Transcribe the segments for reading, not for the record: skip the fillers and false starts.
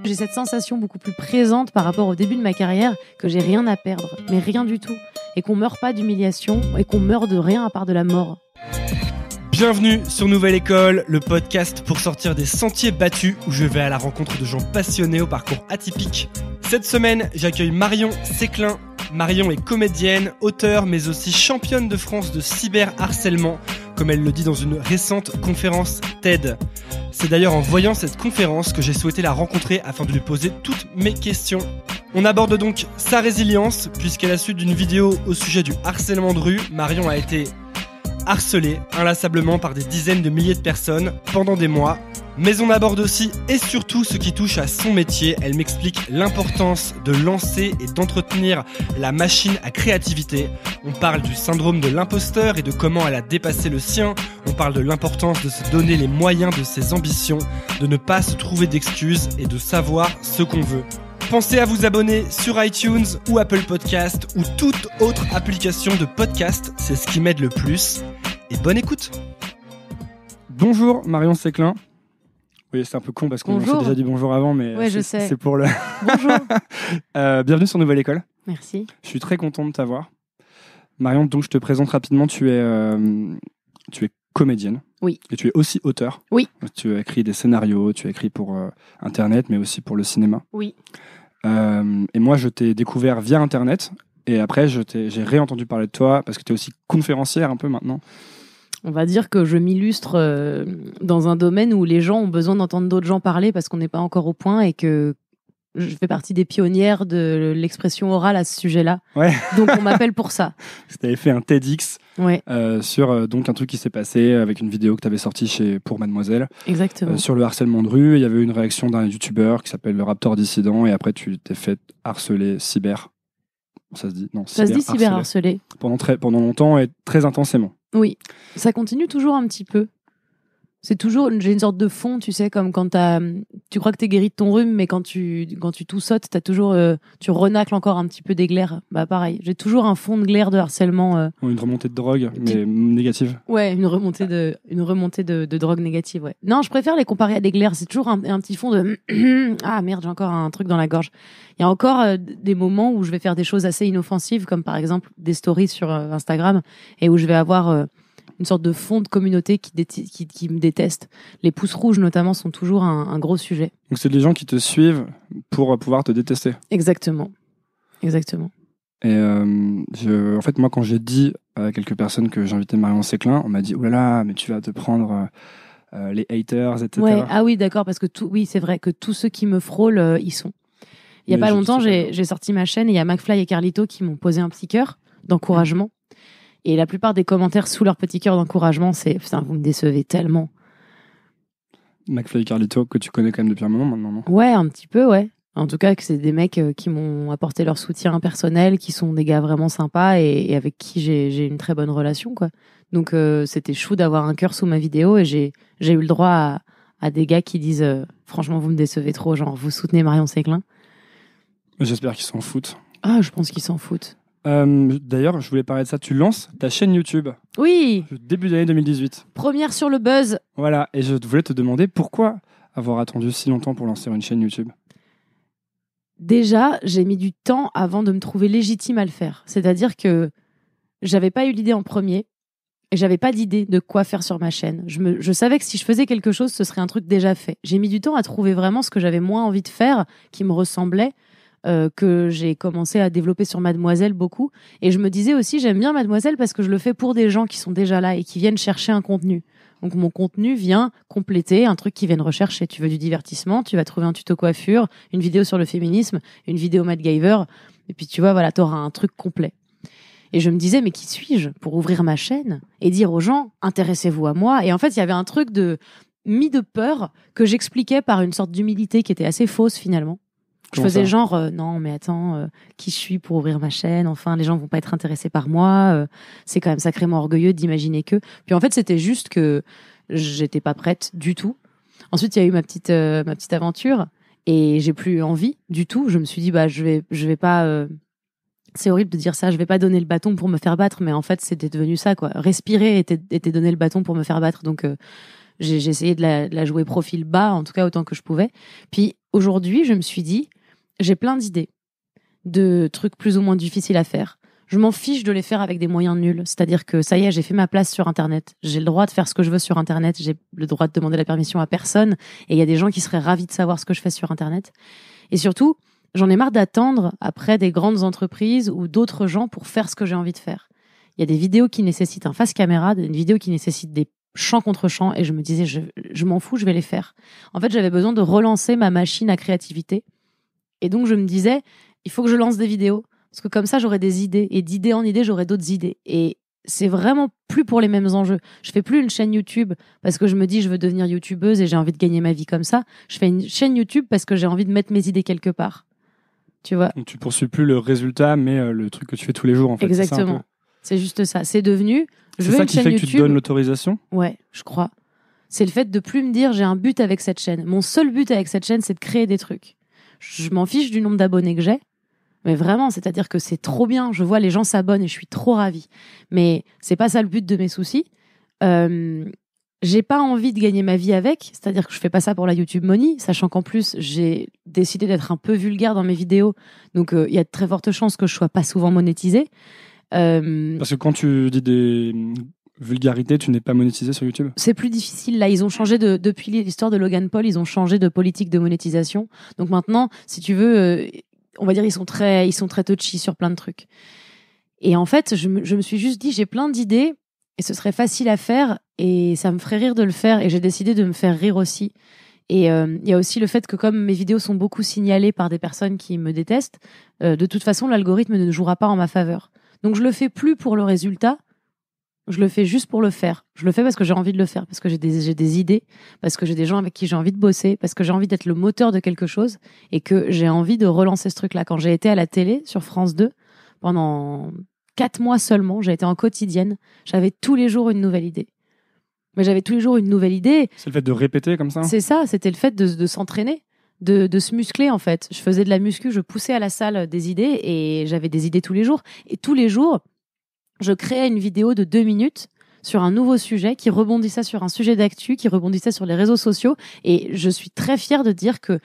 J'ai cette sensation beaucoup plus présente par rapport au début de ma carrière que j'ai rien à perdre, mais rien du tout. Et qu'on meurt pas d'humiliation et qu'on meurt de rien à part de la mort. Bienvenue sur Nouvelle École, le podcast pour sortir des sentiers battus où je vais à la rencontre de gens passionnés au parcours atypique. Cette semaine, j'accueille Marion Séclin. Marion est comédienne, auteure, mais aussi championne de France de cyberharcèlement, comme elle le dit dans une récente conférence TED. C'est d'ailleurs en voyant cette conférence que j'ai souhaité la rencontrer afin de lui poser toutes mes questions. On aborde donc sa résilience, puisqu'à la suite d'une vidéo au sujet du harcèlement de rue, Marion a été harcelée inlassablement par des dizaines de milliers de personnes pendant des mois. Mais on aborde aussi et surtout ce qui touche à son métier. Elle m'explique l'importance de lancer et d'entretenir la machine à créativité. On parle du syndrome de l'imposteur et de comment elle a dépassé le sien. On parle de l'importance de se donner les moyens de ses ambitions, de ne pas se trouver d'excuses et de savoir ce qu'on veut. Pensez à vous abonner sur iTunes ou Apple Podcast ou toute autre application de podcast, c'est ce qui m'aide le plus. Et bonne écoute. Bonjour Marion Séclin. Oui, c'est un peu con parce qu'on s'est déjà dit bonjour avant, mais ouais, c'est pour le... Bonjour. Bienvenue sur Nouvelle École. Merci. Je suis très content de t'avoir. Marion, donc je te présente rapidement, tu es comédienne. Oui. Et tu es aussi auteur. Oui. Tu as écrit des scénarios, tu as écrit pour Internet, mais aussi pour le cinéma. Oui. Et moi, je t'ai découvert via Internet. Et après, j'ai réentendu parler de toi parce que tu es aussi conférencière un peu maintenant. On va dire que je m'illustre dans un domaine où les gens ont besoin d'entendre d'autres gens parler parce qu'on n'est pas encore au point et que je fais partie des pionnières de l'expression orale à ce sujet-là. Ouais. Donc on m'appelle pour ça. Tu avais fait un TEDx ouais. sur donc un truc qui s'est passé avec une vidéo que tu avais sortie pour Mademoiselle. Exactement. Sur le harcèlement de rue. Il y avait eu une réaction d'un youtubeur qui s'appelle le Raptor Dissident et après tu t'es fait harceler cyber. Ça se dit non. Ça se dit cyberharceler. Pendant longtemps et très intensément. Oui, ça continue toujours un petit peu. C'est toujours, j'ai une sorte de fond, tu sais, comme quand tu crois que t'es guéri de ton rhume, mais quand tu tout sautes, t'as toujours, tu renacles encore un petit peu des glaires. Bah pareil, j'ai toujours un fond de glaire de harcèlement. Une remontée de drogue, mais négative. Ouais, une remontée de drogue négative, ouais. Non, je préfère les comparer à des glaires. C'est toujours un petit fond de ah merde, j'ai encore un truc dans la gorge. Il y a encore des moments où je vais faire des choses assez inoffensives, comme par exemple des stories sur Instagram, et où je vais avoir une sorte de fond de communauté qui me déteste. Les pouces rouges, notamment, sont toujours un gros sujet. Donc, c'est des gens qui te suivent pour pouvoir te détester. Exactement. Exactement. Et en fait, moi, quand j'ai dit à quelques personnes que j'invitais Marion Séclin, on m'a dit « Oh là là, mais tu vas te prendre les haters, etc. » Ouais. Ah oui, d'accord, parce que oui, c'est vrai que tous ceux qui me frôlent, ils sont. Il n'y a pas longtemps, j'ai sorti ma chaîne et il y a McFly et Carlito qui m'ont posé un petit cœur d'encouragement. Et la plupart des commentaires sous leur petit cœur d'encouragement, c'est « Putain, vous me décevez tellement ». McFly et Carlito, que tu connais quand même depuis un moment maintenant, non ? Ouais, un petit peu, ouais. En tout cas, que c'est des mecs qui m'ont apporté leur soutien personnel, qui sont des gars vraiment sympas et avec qui j'ai une très bonne relation, quoi. Donc, c'était chou d'avoir un cœur sous ma vidéo et j'ai eu le droit à des gars qui disent « Franchement, vous me décevez trop, genre, vous soutenez Marion Séclin ». J'espère qu'ils s'en foutent. Ah, je pense qu'ils s'en foutent. D'ailleurs, je voulais parler de ça. Tu lances ta chaîne YouTube. Oui. Début d'année 2018. Première sur le buzz. Voilà. Et je voulais te demander pourquoi avoir attendu si longtemps pour lancer une chaîne YouTube. Déjà, j'ai mis du temps avant de me trouver légitime à le faire. C'est-à-dire que j'avais pas eu l'idée en premier et j'avais pas d'idée de quoi faire sur ma chaîne. Je savais que si je faisais quelque chose, ce serait un truc déjà fait. J'ai mis du temps à trouver vraiment ce que j'avais moins envie de faire, qui me ressemblait. Que j'ai commencé à développer sur Mademoiselle beaucoup. Et je me disais aussi, j'aime bien Mademoiselle parce que je le fais pour des gens qui sont déjà là et qui viennent chercher un contenu. Donc mon contenu vient compléter un truc qu'ils viennent rechercher. Tu veux du divertissement, tu vas trouver un tuto coiffure, une vidéo sur le féminisme, une vidéo MacGyver, et puis tu vois, voilà, t'auras un truc complet. Et je me disais, mais qui suis-je pour ouvrir ma chaîne et dire aux gens, intéressez-vous à moi. Et en fait, il y avait un truc mis de peur que j'expliquais par une sorte d'humilité qui était assez fausse finalement. Je faisais genre, non, mais attends, qui je suis pour ouvrir ma chaîne ? Enfin, les gens vont pas être intéressés par moi. C'est quand même sacrément orgueilleux d'imaginer que. Puis en fait, c'était juste que j'étais pas prête du tout. Ensuite, il y a eu ma petite aventure et j'ai plus envie du tout. Je me suis dit, bah, je vais pas. C'est horrible de dire ça. Je vais pas donner le bâton pour me faire battre, mais en fait, c'était devenu ça, quoi. Respirer était donner le bâton pour me faire battre. Donc, j'ai essayé de la jouer profil bas, en tout cas autant que je pouvais. Puis aujourd'hui, je me suis dit, j'ai plein d'idées de trucs plus ou moins difficiles à faire. Je m'en fiche de les faire avec des moyens nuls. C'est-à-dire que ça y est, j'ai fait ma place sur Internet. J'ai le droit de faire ce que je veux sur Internet. J'ai le droit de demander la permission à personne. Et il y a des gens qui seraient ravis de savoir ce que je fais sur Internet. Et surtout, j'en ai marre d'attendre après des grandes entreprises ou d'autres gens pour faire ce que j'ai envie de faire. Il y a des vidéos qui nécessitent un face caméra, des vidéos qui nécessitent des chants contre chants. Et je me disais, je m'en fous, je vais les faire. En fait, j'avais besoin de relancer ma machine à créativité. Et donc, je me disais, il faut que je lance des vidéos. Parce que comme ça, j'aurais des idées. Et d'idée en idée, j'aurais d'autres idées. Et c'est vraiment plus pour les mêmes enjeux. Je fais plus une chaîne YouTube parce que je me dis je veux devenir youtubeuse et j'ai envie de gagner ma vie comme ça. Je fais une chaîne YouTube parce que j'ai envie de mettre mes idées quelque part. Tu vois ? Donc tu poursuis plus le résultat, mais le truc que tu fais tous les jours, en fait. Exactement. C'est juste ça. C'est devenu... C'est ça qui fait que tu te donnes l'autorisation ? Ouais, je crois. C'est le fait de plus me dire j'ai un but avec cette chaîne. Mon seul but avec cette chaîne, c'est de créer des trucs. Je m'en fiche du nombre d'abonnés que j'ai. Mais vraiment, c'est-à-dire que c'est trop bien. Je vois les gens s'abonnent et je suis trop ravie. Mais c'est pas ça le but de mes soucis. J'ai pas envie de gagner ma vie avec. C'est-à-dire que je fais pas ça pour la YouTube Money, sachant qu'en plus, j'ai décidé d'être un peu vulgaire dans mes vidéos. Donc, il y a de très fortes chances que je sois pas souvent monétisée. Parce que quand tu dis des vulgarités, tu n'es pas monétisé sur YouTube ? C'est plus difficile. Là, ils ont changé depuis l'histoire de Logan Paul, ils ont changé de politique de monétisation. Donc maintenant, si tu veux... on va dire ils sont très touchy sur plein de trucs. Et en fait, je me suis juste dit, j'ai plein d'idées et ce serait facile à faire et ça me ferait rire de le faire et j'ai décidé de me faire rire aussi. Et il y a aussi le fait que comme mes vidéos sont beaucoup signalées par des personnes qui me détestent, de toute façon, l'algorithme ne jouera pas en ma faveur. Donc je le fais plus pour le résultat, je le fais juste pour le faire. Je le fais parce que j'ai envie de le faire, parce que j'ai des idées, parce que j'ai des gens avec qui j'ai envie de bosser, parce que j'ai envie d'être le moteur de quelque chose et que j'ai envie de relancer ce truc-là. Quand j'ai été à la télé sur France 2, pendant 4 mois seulement, j'ai été en quotidienne, j'avais tous les jours une nouvelle idée. Mais j'avais tous les jours une nouvelle idée. C'est le fait de répéter comme ça ? C'est ça, c'était le fait de s'entraîner, de se muscler en fait. Je faisais de la muscu, je poussais à la salle des idées et j'avais des idées tous les jours. Et tous les jours, je créais une vidéo de 2 minutes sur un nouveau sujet qui rebondissait sur un sujet d'actu, qui rebondissait sur les réseaux sociaux. Et je suis très fière de dire que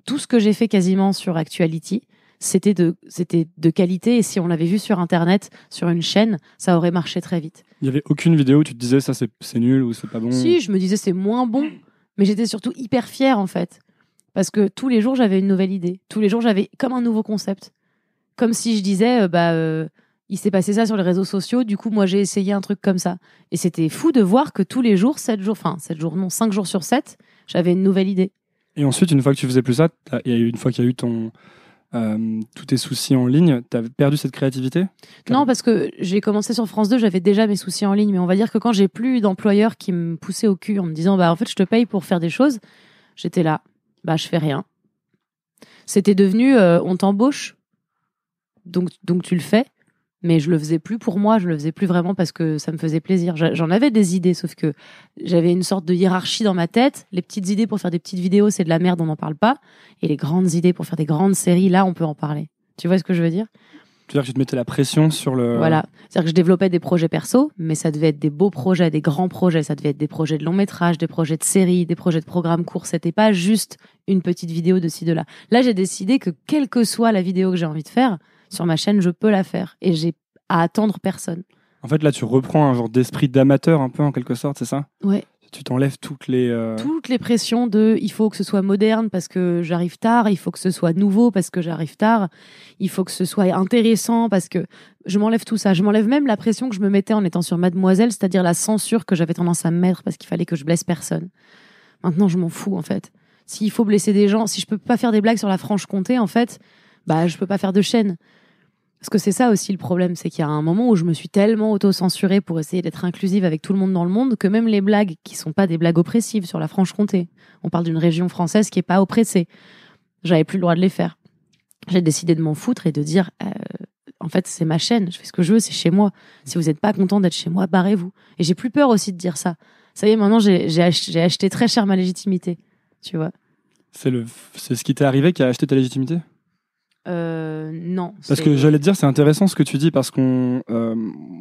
tout ce que j'ai fait quasiment sur Actuality, c'était de qualité. Et si on l'avait vu sur Internet, sur une chaîne, ça aurait marché très vite. Il n'y avait aucune vidéo où tu te disais ça c'est nul ou c'est pas bon ? Si, je me disais c'est moins bon. Mais j'étais surtout hyper fière en fait. Parce que tous les jours, j'avais une nouvelle idée. Tous les jours, j'avais comme un nouveau concept. Comme si je disais, il s'est passé ça sur les réseaux sociaux, du coup, moi, j'ai essayé un truc comme ça. Et c'était fou de voir que tous les jours, 5 jours sur 7, j'avais une nouvelle idée. Et ensuite, une fois que tu faisais plus ça, une fois qu'il y a eu tous tes soucis en ligne, tu as perdu cette créativité ? Non, parce que j'ai commencé sur France 2, j'avais déjà mes soucis en ligne. Mais on va dire que quand j'ai plus d'employeurs qui me poussaient au cul en me disant, en fait, je te paye pour faire des choses, j'étais là, je fais rien. C'était devenu, on t'embauche, donc tu le fais. Mais je le faisais plus pour moi, je le faisais plus vraiment parce que ça me faisait plaisir. J'en avais des idées, sauf que j'avais une sorte de hiérarchie dans ma tête. Les petites idées pour faire des petites vidéos, c'est de la merde, on n'en parle pas. Et les grandes idées pour faire des grandes séries, là, on peut en parler. Tu vois ce que je veux dire ? Tu veux dire que tu te mettais la pression sur le... Voilà. C'est-à-dire que je développais des projets perso, mais ça devait être des beaux projets, des grands projets. Ça devait être des projets de long métrage, des projets de séries, des projets de programmes courts. C'était pas juste une petite vidéo de ci, de là. Là, j'ai décidé que quelle que soit la vidéo que j'ai envie de faire, sur ma chaîne, je peux la faire. Et j'ai à attendre personne. En fait, là, tu reprends un genre d'esprit d'amateur, un peu, en quelque sorte, c'est ça ? Ouais. Tu t'enlèves toutes les pressions de il faut que ce soit moderne parce que j'arrive tard, il faut que ce soit nouveau parce que j'arrive tard, il faut que ce soit intéressant parce que je m'enlève tout ça. Je m'enlève même la pression que je me mettais en étant sur Mademoiselle, c'est-à-dire la censure que j'avais tendance à me mettre parce qu'il fallait que je blesse personne. Maintenant, je m'en fous, en fait. S'il faut blesser des gens, si je peux pas faire des blagues sur la Franche-Comté, en fait, je peux pas faire de chaîne. Parce que c'est ça aussi le problème, c'est qu'il y a un moment où je me suis tellement auto-censurée pour essayer d'être inclusive avec tout le monde dans le monde que même les blagues qui sont pas des blagues oppressives sur la Franche-Comté, on parle d'une région française qui est pas oppressée, j'avais plus le droit de les faire. J'ai décidé de m'en foutre et de dire en fait c'est ma chaîne, je fais ce que je veux, c'est chez moi. Si vous n'êtes pas content d'être chez moi, barrez-vous. Et j'ai plus peur aussi de dire ça. Ça y est, maintenant j'ai acheté très cher ma légitimité, tu vois. C'est ce qui t'est arrivé qui a acheté ta légitimité ? Non. Parce que j'allais te dire, c'est intéressant ce que tu dis, parce qu'on,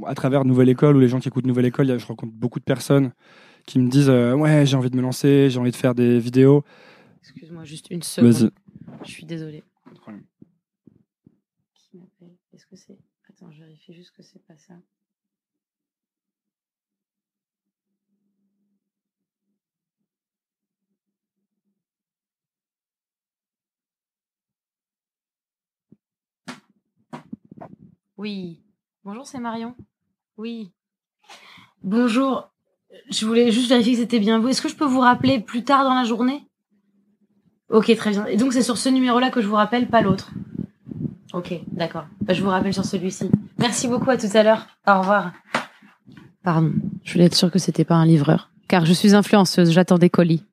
à travers Nouvelle École ou les gens qui écoutent Nouvelle École, je rencontre beaucoup de personnes qui me disent ouais, j'ai envie de me lancer, j'ai envie de faire des vidéos. Excuse-moi, juste une seconde. Vas-y. Je suis désolée. Pas de problème. Qui m'appelle ? Est-ce que c'est... Attends, je vérifie juste que c'est pas ça. Oui. Bonjour, c'est Marion. Oui. Bonjour. Je voulais juste vérifier que c'était bien vous. Est-ce que je peux vous rappeler plus tard dans la journée ? Ok, très bien. Et donc, c'est sur ce numéro-là que je vous rappelle, pas l'autre. Ok, d'accord. Bah, je vous rappelle sur celui-ci. Merci beaucoup, à tout à l'heure. Au revoir. Pardon, je voulais être sûre que c'était pas un livreur. Car je suis influenceuse, j'attends des colis.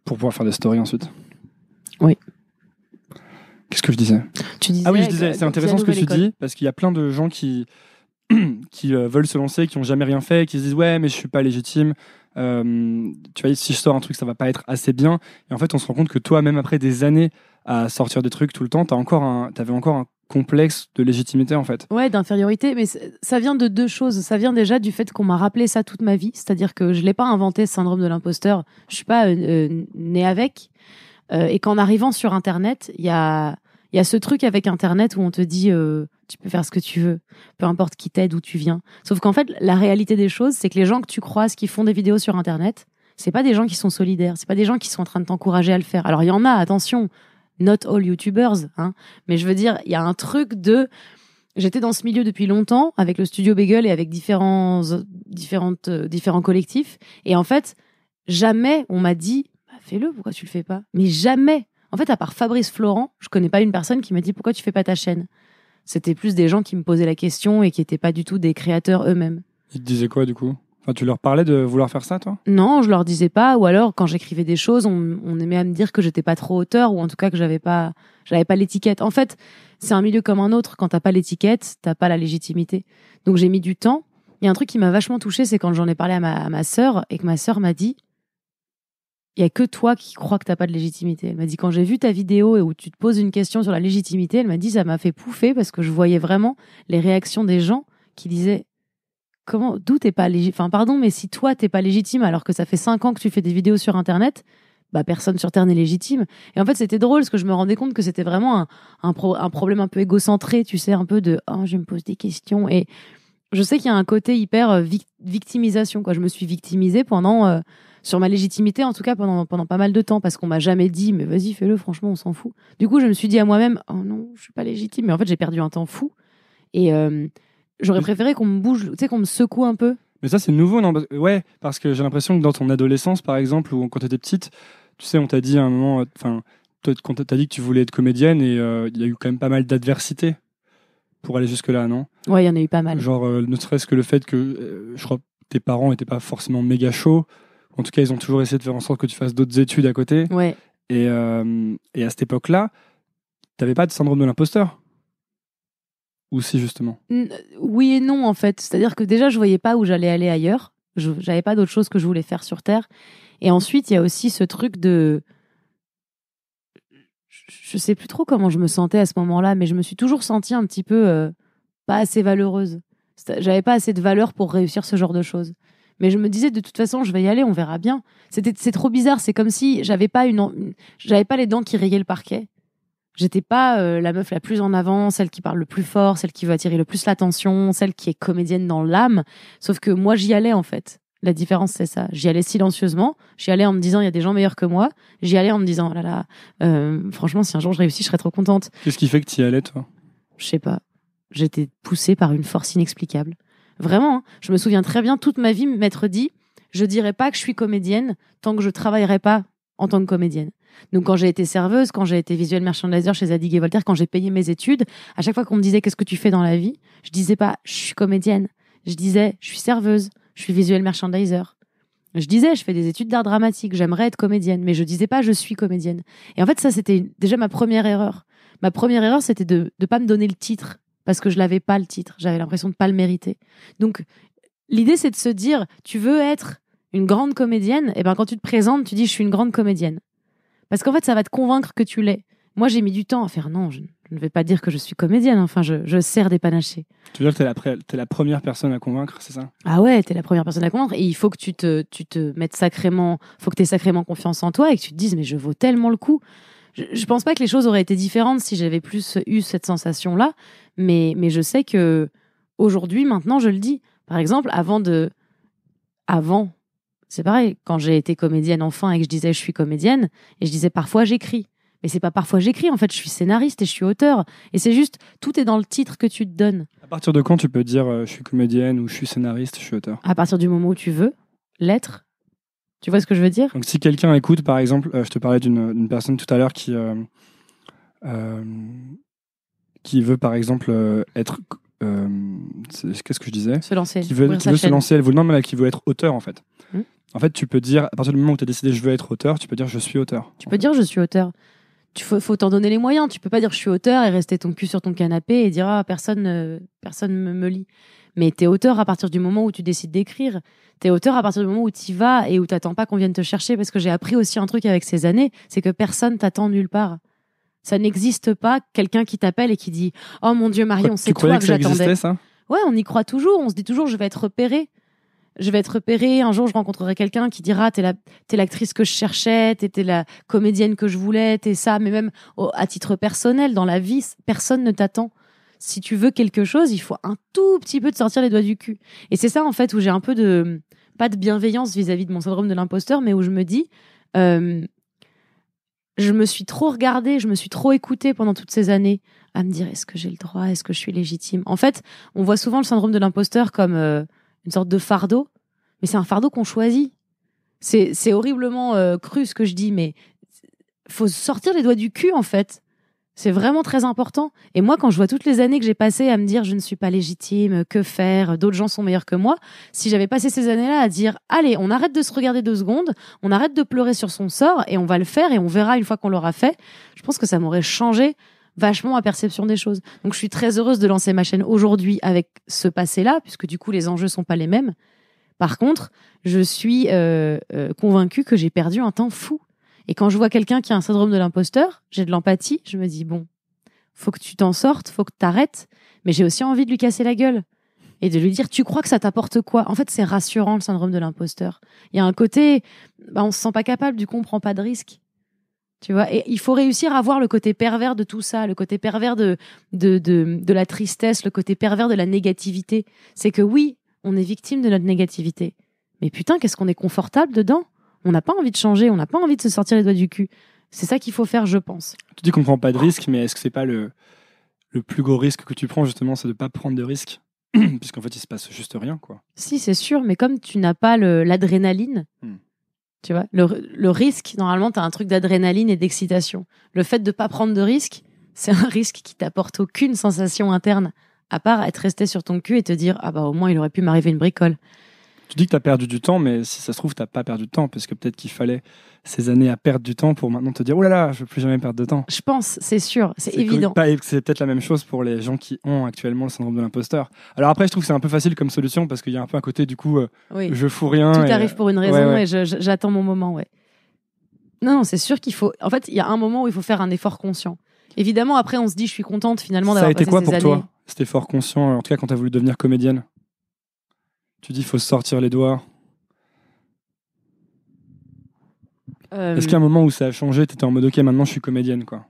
Pour pouvoir faire des stories ensuite. Oui. Qu'est-ce que je disais ? Tu disais, ah oui, je disais, c'est intéressant ce que tu dis, parce qu'il y a plein de gens qui veulent se lancer, qui n'ont jamais rien fait, qui se disent ouais, mais je suis pas légitime. Tu vois, si je sors un truc, ça va pas être assez bien. Et en fait, on se rend compte que toi, même après des années à sortir des trucs tout le temps, t'avais encore un complexe de légitimité en fait. Ouais, d'infériorité, mais ça vient de deux choses. Ça vient déjà du fait qu'on m'a rappelé ça toute ma vie, c'est-à-dire que je l'ai pas inventé, ce syndrome de l'imposteur. Je suis pas née avec. Et qu'en arrivant sur Internet, il y a ce truc avec Internet où on te dit tu peux faire ce que tu veux, peu importe qui t'aide, d'où tu viens. Sauf qu'en fait, la réalité des choses, c'est que les gens que tu croises qui font des vidéos sur Internet, c'est pas des gens qui sont solidaires, c'est pas des gens qui sont en train de t'encourager à le faire. Alors il y en a, attention, not all YouTubers, hein, mais je veux dire, il y a un truc de... J'étais dans ce milieu depuis longtemps, avec le Studio Bagel et avec différents collectifs, et en fait, jamais on m'a dit fais-le, pourquoi tu le fais pas ? Mais jamais. En fait, à part Fabrice Florent, je connais pas une personne qui m'a dit pourquoi tu fais pas ta chaîne. C'était plus des gens qui me posaient la question et qui étaient pas du tout des créateurs eux-mêmes. Ils te disaient quoi du coup ? Enfin, tu leur parlais de vouloir faire ça, toi ? Non, je leur disais pas. Ou alors, quand j'écrivais des choses, on aimait à me dire que j'étais pas trop auteur, ou en tout cas que j'avais pas l'étiquette. En fait, c'est un milieu comme un autre. Quand t'as pas l'étiquette, t'as pas la légitimité. Donc j'ai mis du temps. Il y a un truc qui m'a vachement touchée, c'est quand j'en ai parlé à ma sœur et que ma sœur m'a dit il y a que toi qui crois que t'as pas de légitimité. Elle m'a dit quand j'ai vu ta vidéo et où tu te poses une question sur la légitimité, elle m'a dit ça m'a fait pouffer parce que je voyais vraiment les réactions des gens qui disaient d'où t'es pas légitime. Enfin pardon, mais si toi t'es pas légitime alors que ça fait 5 ans que tu fais des vidéos sur Internet, bah personne sur Terre n'est légitime. Et en fait c'était drôle parce que je me rendais compte que c'était vraiment un problème un peu égocentré, tu sais, un peu de je me pose des questions. Et je sais qu'il y a un côté hyper victimisation, quoi. Je me suis victimisée pendant sur ma légitimité, en tout cas pendant pas mal de temps, parce qu'on m'a jamais dit mais vas-y fais-le, franchement on s'en fout. Du coup je me suis dit à moi-même oh non je suis pas légitime, mais en fait j'ai perdu un temps fou et j'aurais préféré qu'on me bouge, tu sais, qu'on me secoue un peu. Mais ça c'est nouveau, non ? Ouais, parce que j'ai l'impression que dans ton adolescence par exemple, ou quand t'étais petite, tu sais, on t'a dit à un moment, enfin quand t'as dit que tu voulais être comédienne, et il y a eu quand même pas mal d'adversité pour aller jusque-là, non ? Ouais, il y en a eu pas mal. Genre ne serait-ce que le fait que je crois que tes parents étaient pas forcément méga chauds. En tout cas, ils ont toujours essayé de faire en sorte que tu fasses d'autres études à côté. Ouais. Et à cette époque-là, t'avais pas de syndrome de l'imposteur ? Ou si, justement ? Oui et non, en fait. C'est-à-dire que déjà, je voyais pas où j'allais aller ailleurs. J'avais pas d'autre chose que je voulais faire sur Terre. Et ensuite, il y a aussi ce truc de... Je sais plus trop comment je me sentais à ce moment-là, mais je me suis toujours sentie un petit peu pas assez valeureuse. J'avais pas assez de valeur pour réussir ce genre de choses. Mais je me disais, de toute façon, je vais y aller, on verra bien. C'est trop bizarre. C'est comme si j'avais pas les dents qui rayaient le parquet. J'étais pas la meuf la plus en avant, celle qui parle le plus fort, celle qui veut attirer le plus l'attention, celle qui est comédienne dans l'âme. Sauf que moi, j'y allais, en fait. La différence, c'est ça. J'y allais silencieusement. J'y allais en me disant, il y a des gens meilleurs que moi. J'y allais en me disant, oh là là, franchement, si un jour je réussis, je serais trop contente. Qu'est-ce qui fait que tu y allais, toi ? Je sais pas. J'étais poussée par une force inexplicable. Vraiment, hein. Je me souviens très bien toute ma vie m'être dit, je dirais pas que je suis comédienne tant que je travaillerai pas en tant que comédienne. Donc quand j'ai été serveuse, quand j'ai été visual merchandiser chez Zadig et Voltaire, quand j'ai payé mes études, à chaque fois qu'on me disait qu'est-ce que tu fais dans la vie, je disais pas je suis comédienne, je disais je suis serveuse, je suis visual merchandiser. Je disais je fais des études d'art dramatique, j'aimerais être comédienne, mais je disais pas je suis comédienne. Et en fait ça c'était déjà ma première erreur. Ma première erreur c'était de pas me donner le titre parce que je l'avais pas le titre, j'avais l'impression de pas le mériter. Donc l'idée c'est de se dire tu veux être une grande comédienne, et ben quand tu te présentes tu dis je suis une grande comédienne. Parce qu'en fait, ça va te convaincre que tu l'es. Moi, j'ai mis du temps à faire non, je ne vais pas dire que je suis comédienne. Enfin, je sers des panachés. Tu veux dire que t'es la première personne à convaincre, c'est ça? Ah ouais, t'es la première personne à convaincre. Et il faut que tu te mettes sacrément, faut que t'aies sacrément confiance en toi et que tu te dises, mais je vaux tellement le coup. Je pense pas que les choses auraient été différentes si j'avais plus eu cette sensation-là. Mais je sais que aujourd'hui, maintenant, je le dis. Par exemple, avant, c'est pareil, quand j'ai été comédienne enfant et que je disais je suis comédienne, et je disais parfois j'écris. Mais c'est pas parfois j'écris, en fait, je suis scénariste et je suis auteur. Et c'est juste, tout est dans le titre que tu te donnes. À partir de quand tu peux dire je suis comédienne ou je suis scénariste, je suis auteur? À partir du moment où tu veux l'être. Tu vois ce que je veux dire? Donc si quelqu'un écoute, par exemple, je te parlais d'une personne tout à l'heure qui veut, par exemple, être... qu'est-ce que je disais? Se lancer. Qui veut se lancer, qui veut être auteur, en fait. En fait, tu peux dire, à partir du moment où tu as décidé je veux être auteur, tu peux dire je suis auteur. Tu peux dire je suis auteur. Faut t'en donner les moyens. Tu peux pas dire je suis auteur et rester ton cul sur ton canapé et dire ah personne me lit. Mais t'es auteur à partir du moment où tu décides d'écrire. T'es auteur à partir du moment où t'y vas et où t'attends pas qu'on vienne te chercher. Parce que j'ai appris aussi un truc avec ces années, c'est que personne t'attend nulle part. Ça n'existe pas quelqu'un qui t'appelle et qui dit oh mon Dieu Marion, c'est toi que j'attendais. Tu croyais que ça existait, ça? Ouais, on y croit toujours. On se dit toujours je vais être repérée. Je vais être repérée, un jour je rencontrerai quelqu'un qui dira t'es l'actrice que je cherchais, t'es la comédienne que je voulais, t'es ça, mais même à titre personnel, dans la vie, personne ne t'attend. Si tu veux quelque chose, il faut un tout petit peu te sortir les doigts du cul. Et c'est ça en fait où j'ai un peu pas de bienveillance vis-à-vis de mon syndrome de l'imposteur, mais où je me dis, je me suis trop regardée, je me suis trop écoutée pendant toutes ces années à me dire est-ce que j'ai le droit, est-ce que je suis légitime. En fait, on voit souvent le syndrome de l'imposteur comme une sorte de fardeau, mais c'est un fardeau qu'on choisit. C'est horriblement cru ce que je dis, mais faut sortir les doigts du cul en fait. C'est vraiment très important. Et moi, quand je vois toutes les années que j'ai passées à me dire je ne suis pas légitime, que faire, d'autres gens sont meilleurs que moi, si j'avais passé ces années-là à dire allez, on arrête de se regarder 2 secondes, on arrête de pleurer sur son sort et on va le faire et on verra une fois qu'on l'aura fait, je pense que ça m'aurait changé vachement ma perception des choses. Donc je suis très heureuse de lancer ma chaîne aujourd'hui avec ce passé-là, puisque du coup les enjeux sont pas les mêmes. Par contre, je suis convaincue que j'ai perdu un temps fou. Et quand je vois quelqu'un qui a un syndrome de l'imposteur, j'ai de l'empathie, je me dis bon, faut que tu t'en sortes, faut que t'arrêtes, mais j'ai aussi envie de lui casser la gueule et de lui dire tu crois que ça t'apporte quoi? En fait, c'est rassurant le syndrome de l'imposteur. Il y a un côté on se sent pas capable, du coup on prend pas de risque. Tu vois, et il faut réussir à voir le côté pervers de tout ça, le côté pervers de la tristesse, le côté pervers de la négativité. C'est que oui, on est victime de notre négativité. Mais putain, qu'est-ce qu'on est confortable dedans? On n'a pas envie de changer, on n'a pas envie de se sortir les doigts du cul. C'est ça qu'il faut faire, je pense. Tu dis qu'on prend pas de risque, mais est-ce que c'est pas le plus gros risque que tu prends, justement, c'est de pas prendre de risque? Puisqu'en fait, il se passe juste rien, quoi. Si, c'est sûr, mais comme tu n'as pas l'adrénaline, tu vois, le risque, normalement, tu as un truc d'adrénaline et d'excitation. Le fait de pas prendre de risque, c'est un risque qui t'apporte aucune sensation interne, à part être resté sur ton cul et te dire ah bah au moins il aurait pu m'arriver une bricole. Tu dis que tu as perdu du temps, mais si ça se trouve, tu n'as pas perdu de temps, parce que peut-être qu'il fallait ces années à perdre du temps pour maintenant te dire oh là là, je ne veux plus jamais perdre de temps. Je pense, c'est sûr, c'est évident. C'est peut-être la même chose pour les gens qui ont actuellement le syndrome de l'imposteur. Alors après, je trouve que c'est un peu facile comme solution, parce qu'il y a un peu un côté, du coup, oui. Je fous rien. Tout arrive pour une raison, ouais. Et j'attends mon moment, ouais. Non, c'est sûr qu'il faut... En fait, il y a un moment où il faut faire un effort conscient. Évidemment, après, on se dit, je suis contente finalement d'avoir passé ces années. Ça a été quoi pour toi, cet effort conscient, en tout cas quand tu as voulu devenir comédienne? Tu dis, il faut se sortir les doigts. Est-ce qu'il y a un moment où ça a changé, tu étais en mode ok, maintenant je suis comédienne, quoi?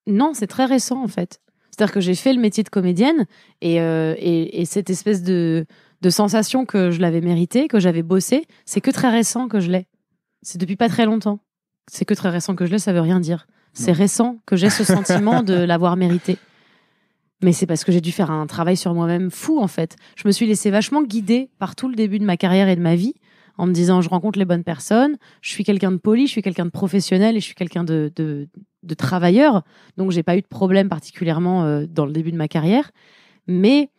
Non, c'est très récent en fait. C'est-à-dire que j'ai fait le métier de comédienne et cette espèce de sensation que je l'avais mérité, que j'avais bossé, c'est que très récent que je l'ai. C'est depuis pas très longtemps. C'est que très récent que je l'ai, ça veut rien dire. C'est récent que j'ai ce sentiment de l'avoir mérité. Mais c'est parce que j'ai dû faire un travail sur moi-même fou en fait. Je me suis laissée vachement guider par tout le début de ma carrière et de ma vie, en me disant je rencontre les bonnes personnes, je suis quelqu'un de poli, je suis quelqu'un de professionnel et je suis quelqu'un de travailleur. Donc j'ai pas eu de problème particulièrement dans le début de ma carrière. Mais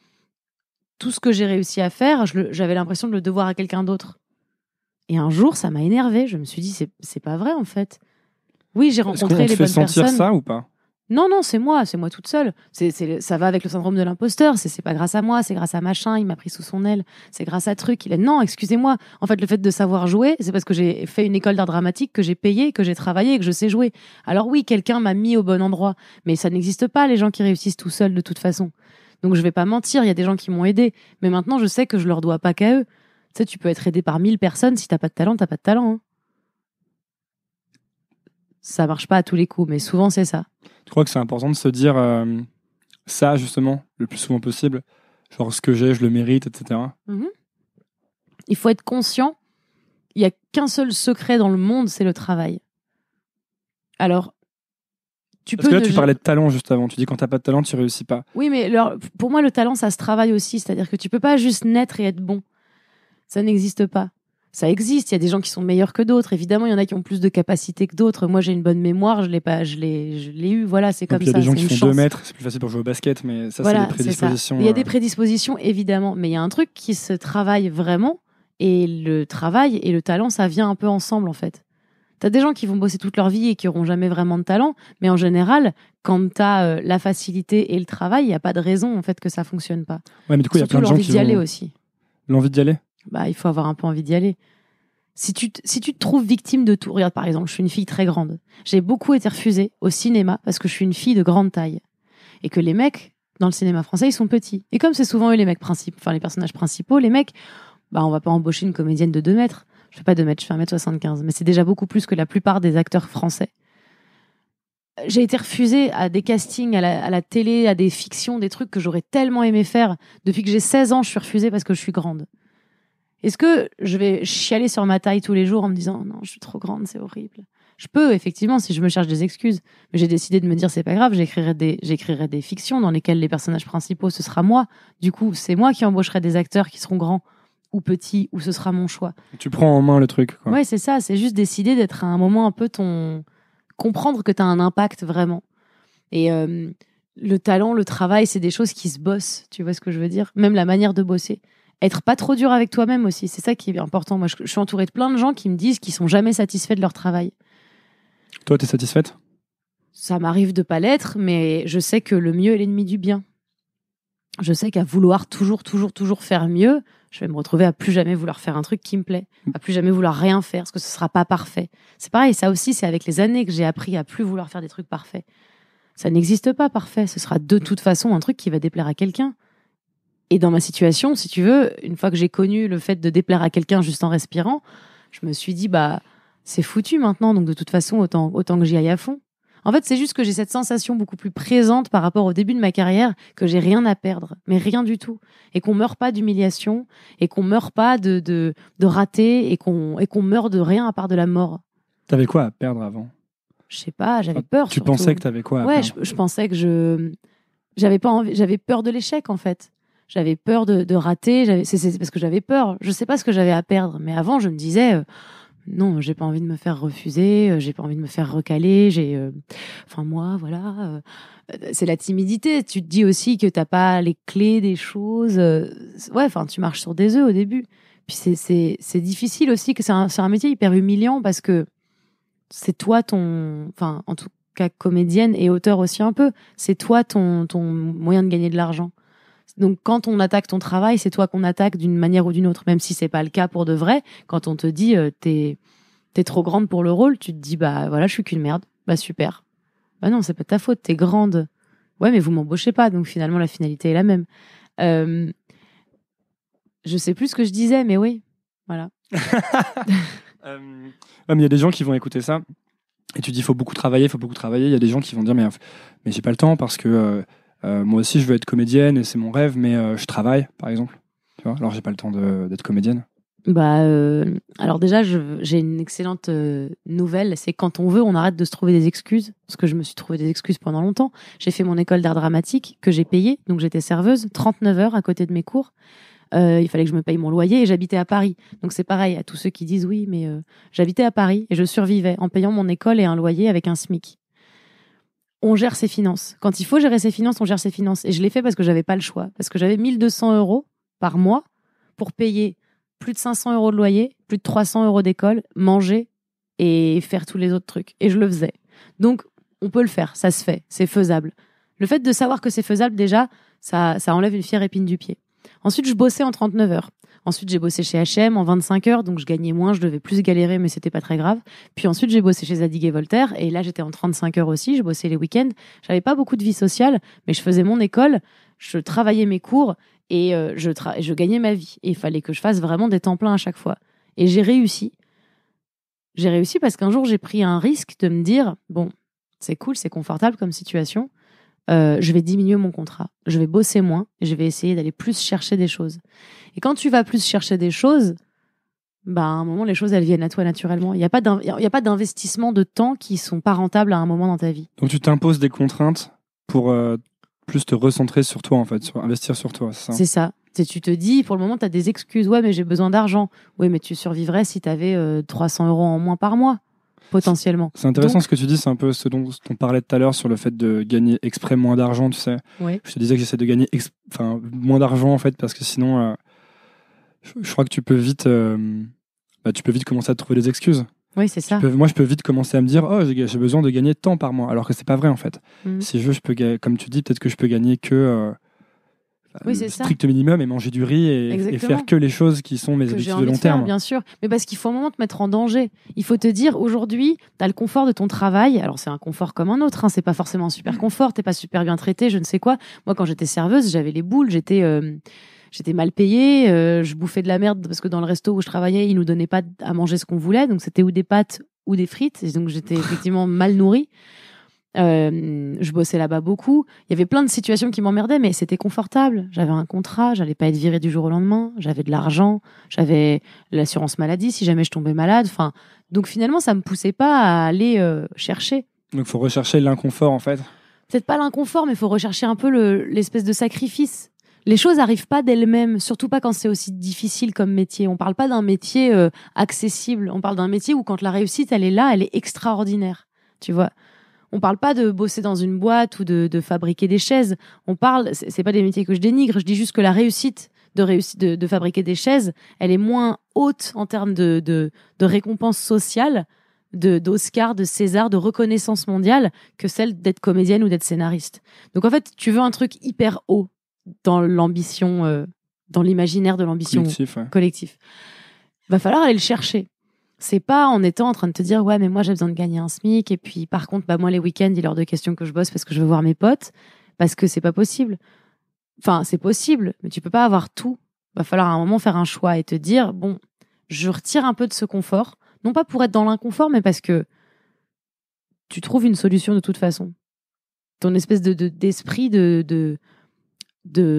tout ce que j'ai réussi à faire, j'avais l'impression de le devoir à quelqu'un d'autre. Et un jour, ça m'a énervée. Je me suis dit c'est pas vrai en fait. Oui, j'ai rencontré les bonnes personnes. Est-ce qu'on te fait sentir ça ou pas? Non, c'est moi toute seule. Ça va avec le syndrome de l'imposteur. C'est pas grâce à moi, c'est grâce à machin, il m'a pris sous son aile. C'est grâce à truc. Non, excusez-moi. En fait, le fait de savoir jouer, c'est parce que j'ai fait une école d'art dramatique, que j'ai payé, que j'ai travaillé et que je sais jouer. Alors oui, quelqu'un m'a mis au bon endroit. Mais ça n'existe pas, les gens qui réussissent tout seuls de toute façon. Donc je vais pas mentir, il y a des gens qui m'ont aidé. Mais maintenant, je sais que je leur dois pas qu'à eux. Tu sais, tu peux être aidé par 1000 personnes. Si t'as pas de talent, t'as pas de talent. Hein. Ça marche pas à tous les coups, mais souvent, c'est ça. Tu crois que c'est important de se dire ça, justement, le plus souvent possible? Genre, ce que j'ai, je le mérite, etc. Il faut être conscient. Il n'y a qu'un seul secret dans le monde, c'est le travail. Alors, Parce que là, tu parlais de talent juste avant. Tu dis quand t'as pas de talent, tu réussis pas. Oui, mais pour moi, le talent, ça se travaille aussi. C'est-à-dire que tu peux pas juste naître et être bon. Ça n'existe pas. Ça existe. Il y a des gens qui sont meilleurs que d'autres. Évidemment, il y en a qui ont plus de capacités que d'autres. Moi, j'ai une bonne mémoire. Je l'ai eu. Voilà, c'est comme ça. Il y a des gens qui font 2 mètres. C'est plus facile pour jouer au basket, mais ça, voilà, c'est des prédispositions. Il y a des prédispositions, évidemment. Mais il y a un truc qui se travaille vraiment. Et le travail et le talent, ça vient un peu ensemble, en fait. T'as des gens qui vont bosser toute leur vie et qui n'auront jamais vraiment de talent. Mais en général, quand t'as la facilité et le travail, il n'y a pas de raison, en fait, que ça fonctionne pas. Ouais, mais du coup, il y a plein de gens qui l'envie d'y aller aussi. L'envie d'y aller? Bah, il faut avoir un peu envie d'y aller. Si tu te trouves victime de tout, regarde par exemple, je suis une fille très grande. J'ai beaucoup été refusée au cinéma parce que je suis une fille de grande taille. Et que les mecs, dans le cinéma français, ils sont petits. Et comme c'est souvent eux les mecs principaux, enfin les personnages principaux, les mecs, bah on va pas embaucher une comédienne de 2 mètres. Je fais pas 2 mètres, je fais 1m75. Mais c'est déjà beaucoup plus que la plupart des acteurs français. J'ai été refusée à des castings, à la télé, à des fictions, des trucs que j'aurais tellement aimé faire. Depuis que j'ai 16 ans, je suis refusée parce que je suis grande. Est-ce que je vais chialer sur ma taille tous les jours en me disant non, je suis trop grande, c'est horrible? Je peux, effectivement, si je me cherche des excuses. Mais j'ai décidé de me dire c'est pas grave, j'écrirai des fictions dans lesquelles les personnages principaux, ce sera moi. Du coup, c'est moi qui embaucherai des acteurs qui seront grands ou petits, ou ce sera mon choix. Tu prends en main le truc, quoi. Ouais, c'est ça. C'est juste décider d'être à un moment un peu comprendre que tu as un impact vraiment. Et le talent, le travail, c'est des choses qui se bossent. Tu vois ce que je veux dire? Même la manière de bosser. Être pas trop dur avec toi-même aussi, c'est ça qui est important. Moi, je suis entourée de plein de gens qui me disent qu'ils sont jamais satisfaits de leur travail. Toi, t'es satisfaite? Ça m'arrive de pas l'être, mais je sais que le mieux est l'ennemi du bien. Je sais qu'à vouloir toujours faire mieux, je vais me retrouver à plus jamais vouloir faire un truc qui me plaît, à plus jamais vouloir rien faire, parce que ce sera pas parfait. C'est pareil, ça aussi, c'est avec les années que j'ai appris à plus vouloir faire des trucs parfaits. Ça n'existe pas parfait, ce sera de toute façon un truc qui va déplaire à quelqu'un. Et dans ma situation, si tu veux, une fois que j'ai connu le fait de déplaire à quelqu'un juste en respirant, je me suis dit, bah, c'est foutu maintenant, donc de toute façon, autant que j'y aille à fond. En fait, c'est juste que j'ai cette sensation beaucoup plus présente par rapport au début de ma carrière, que j'ai rien à perdre, mais rien du tout. Et qu'on meurt pas d'humiliation, et qu'on meurt pas de rater, et qu'on meurt de rien à part de la mort. T'avais quoi à perdre avant? Je sais pas, j'avais peur. Tu pensais que t'avais quoi à perdre? Ouais, je pensais que j'avais pas envie, j'avais peur de l'échec, en fait. J'avais peur de rater, c'est parce que j'avais peur. Je sais pas ce que j'avais à perdre, mais avant je me disais non, j'ai pas envie de me faire refuser, j'ai pas envie de me faire recaler, enfin moi voilà, c'est la timidité. Tu te dis aussi que t'as pas les clés des choses, ouais, enfin tu marches sur des œufs au début. Puis c'est difficile aussi, que c'est un métier hyper humiliant parce que c'est toi enfin en tout cas comédienne et auteur aussi un peu, c'est toi ton moyen de gagner de l'argent. Donc, quand on attaque ton travail, c'est toi qu'on attaque d'une manière ou d'une autre, même si c'est pas le cas pour de vrai. Quand on te dit t'es trop grande pour le rôle, tu te dis bah voilà, je suis qu'une merde. Bah super. Bah non, c'est pas ta faute, t'es grande. Ouais, mais vous m'embauchez pas, donc finalement la finalité est la même. Je sais plus ce que je disais, mais oui, voilà. Mais il y a des gens qui vont écouter ça et tu dis faut beaucoup travailler. Il y a des gens qui vont dire mais j'ai pas le temps parce que moi aussi je veux être comédienne et c'est mon rêve, mais je travaille par exemple, tu vois, alors j'ai pas le temps d'être comédienne. Bah alors déjà j'ai une excellente nouvelle, c'est quand on veut on arrête de se trouver des excuses, parce que je me suis trouvé des excuses pendant longtemps. J'ai fait mon école d'art dramatique que j'ai payée, donc j'étais serveuse 39 heures à côté de mes cours. Il fallait que je me paye mon loyer et j'habitais à Paris, donc c'est pareil à tous ceux qui disent oui mais j'habitais à Paris et je survivais en payant mon école et un loyer avec un SMIC. On gère ses finances. Quand il faut gérer ses finances, on gère ses finances. Et je l'ai fait parce que j'avais pas le choix. Parce que j'avais 1200 € par mois pour payer plus de 500 € de loyer, plus de 300 € d'école, manger et faire tous les autres trucs. Et je le faisais. Donc, on peut le faire, ça se fait, c'est faisable. Le fait de savoir que c'est faisable, déjà, ça enlève une fière épine du pied. Ensuite, je bossais en 39 heures. Ensuite, j'ai bossé chez H&M en 25 heures, donc je gagnais moins, je devais plus galérer, mais c'était pas très grave. Puis ensuite, j'ai bossé chez Zadig & Voltaire, et là, j'étais en 35 heures aussi, je bossais les week-ends. J'avais pas beaucoup de vie sociale, mais je faisais mon école, je travaillais mes cours, et je gagnais ma vie. Et il fallait que je fasse vraiment des temps pleins à chaque fois. Et j'ai réussi. J'ai réussi parce qu'un jour, j'ai pris un risque de me dire, bon, c'est cool, c'est confortable comme situation, je vais diminuer mon contrat, je vais bosser moins et je vais essayer d'aller plus chercher des choses. Et quand tu vas plus chercher des choses, à un moment, les choses, elles viennent à toi naturellement. Il n'y a pas d'investissement de temps qui sont pas rentables à un moment dans ta vie. Donc tu t'imposes des contraintes pour plus te recentrer sur toi, en fait, investir sur toi, c'est ça? C'est ça. Tu te dis, pour le moment, tu as des excuses. Ouais, mais j'ai besoin d'argent. Oui, mais tu survivrais si tu avais 300 € en moins par mois. Potentiellement. C'est intéressant ce que tu dis, c'est un peu ce dont on parlait tout à l'heure sur le fait de gagner exprès moins d'argent, tu sais. Oui. Je te disais que j'essaie de gagner moins d'argent en fait, parce que sinon, je crois que tu peux vite commencer à te trouver des excuses. Oui, c'est ça. Moi, je peux vite commencer à me dire, oh, j'ai besoin de gagner tant par mois, alors que c'est pas vrai en fait. Si je peux, comme tu dis, peut-être que je peux gagner que oui, le strict minimum et manger du riz et faire que les choses qui sont mes habitudes de long terme. Bien sûr, mais parce qu'il faut un moment te mettre en danger. Il faut te dire, aujourd'hui, tu as le confort de ton travail. Alors, c'est un confort comme un autre, hein. C'est pas forcément un super confort, t'es pas super bien traité, je ne sais quoi. Moi, quand j'étais serveuse, j'avais les boules, j'étais mal payée, je bouffais de la merde parce que dans le resto où je travaillais, ils nous donnaient pas à manger ce qu'on voulait, donc c'était ou des pâtes ou des frites, et donc j'étais effectivement mal nourrie. Je bossais là-bas beaucoup. Il y avait plein de situations qui m'emmerdaient, mais c'était confortable. J'avais un contrat, j'allais pas être virée du jour au lendemain. J'avais de l'argent, j'avais l'assurance maladie si jamais je tombais malade. Enfin, donc finalement, ça me poussait pas à aller chercher. Donc, faut rechercher l'inconfort en fait. Peut-être pas l'inconfort, mais il faut rechercher un peu l'espèce de sacrifice. Les choses arrivent pas d'elles-mêmes, surtout pas quand c'est aussi difficile comme métier. On parle pas d'un métier accessible. On parle d'un métier où quand la réussite, elle est là, elle est extraordinaire. Tu vois. On parle pas de bosser dans une boîte ou de fabriquer des chaises. C'est pas des métiers que je dénigre. Je dis juste que la réussite de fabriquer des chaises, elle est moins haute en termes de récompense sociale, d'Oscar, de César, de reconnaissance mondiale que celle d'être comédienne ou d'être scénariste. Donc en fait, tu veux un truc hyper haut dans l'ambition, dans l'imaginaire de l'ambition collectif. Va falloir aller le chercher. C'est pas en étant en train de te dire ouais mais moi j'ai besoin de gagner un SMIC et puis par contre moi les week-ends il est hors de question que je bosse parce que je veux voir mes potes, parce que c'est pas possible. Enfin c'est possible mais tu peux pas avoir tout. Va falloir à un moment faire un choix et te dire bon je retire un peu de ce confort, non pas pour être dans l'inconfort mais parce que tu trouves une solution de toute façon. Ton espèce d'esprit de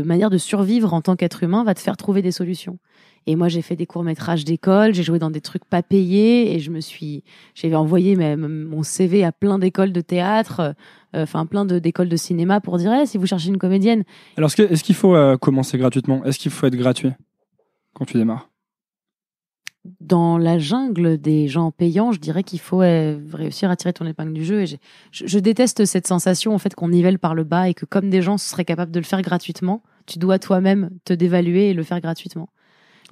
manière de survivre en tant qu'être humain va te faire trouver des solutions. Et moi, j'ai fait des courts-métrages d'école, j'ai joué dans des trucs pas payés et j'avais envoyé mon CV à plein d'écoles de théâtre, plein d'écoles de cinéma pour dire si vous cherchez une comédienne. Alors, est-ce qu'il faut commencer gratuitement? Est-ce qu'il faut être gratuit quand tu démarres? Dans la jungle des gens payants, je dirais qu'il faut réussir à tirer ton épingle du jeu. Et je déteste cette sensation en fait qu'on nivelle par le bas et que comme des gens seraient capables de le faire gratuitement, tu dois toi-même te dévaluer et le faire gratuitement.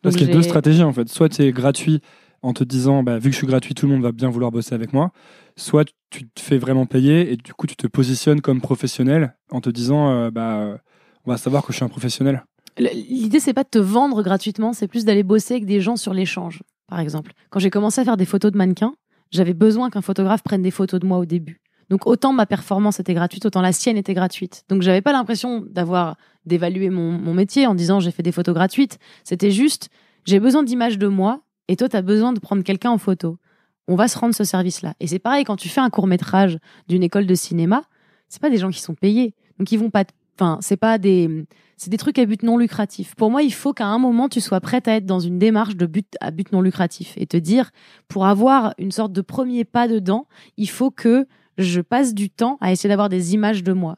Parce qu'il y a deux stratégies en fait. Soit tu es gratuit en te disant vu que je suis gratuit, tout le monde va bien vouloir bosser avec moi. Soit tu te fais vraiment payer et du coup tu te positionnes comme professionnel en te disant on va savoir que je suis un professionnel. L'idée, c'est pas de te vendre gratuitement, c'est plus d'aller bosser avec des gens sur l'échange. Par exemple, quand j'ai commencé à faire des photos de mannequins, j'avais besoin qu'un photographe prenne des photos de moi au début. Donc autant ma performance était gratuite, autant la sienne était gratuite. Donc j'avais pas l'impression d'évaluer mon métier en disant j'ai fait des photos gratuites. C'était juste, j'ai besoin d'images de moi et toi t'as besoin de prendre quelqu'un en photo. On va se rendre ce service-là. Et c'est pareil quand tu fais un court-métrage d'une école de cinéma, c'est pas des gens qui sont payés. Donc ils vont pas c'est des trucs à but non lucratif. Pour moi, il faut qu'à un moment, tu sois prête à être dans une démarche de but à but non lucratif et te dire, pour avoir une sorte de premier pas dedans, il faut que je passe du temps à essayer d'avoir des images de moi.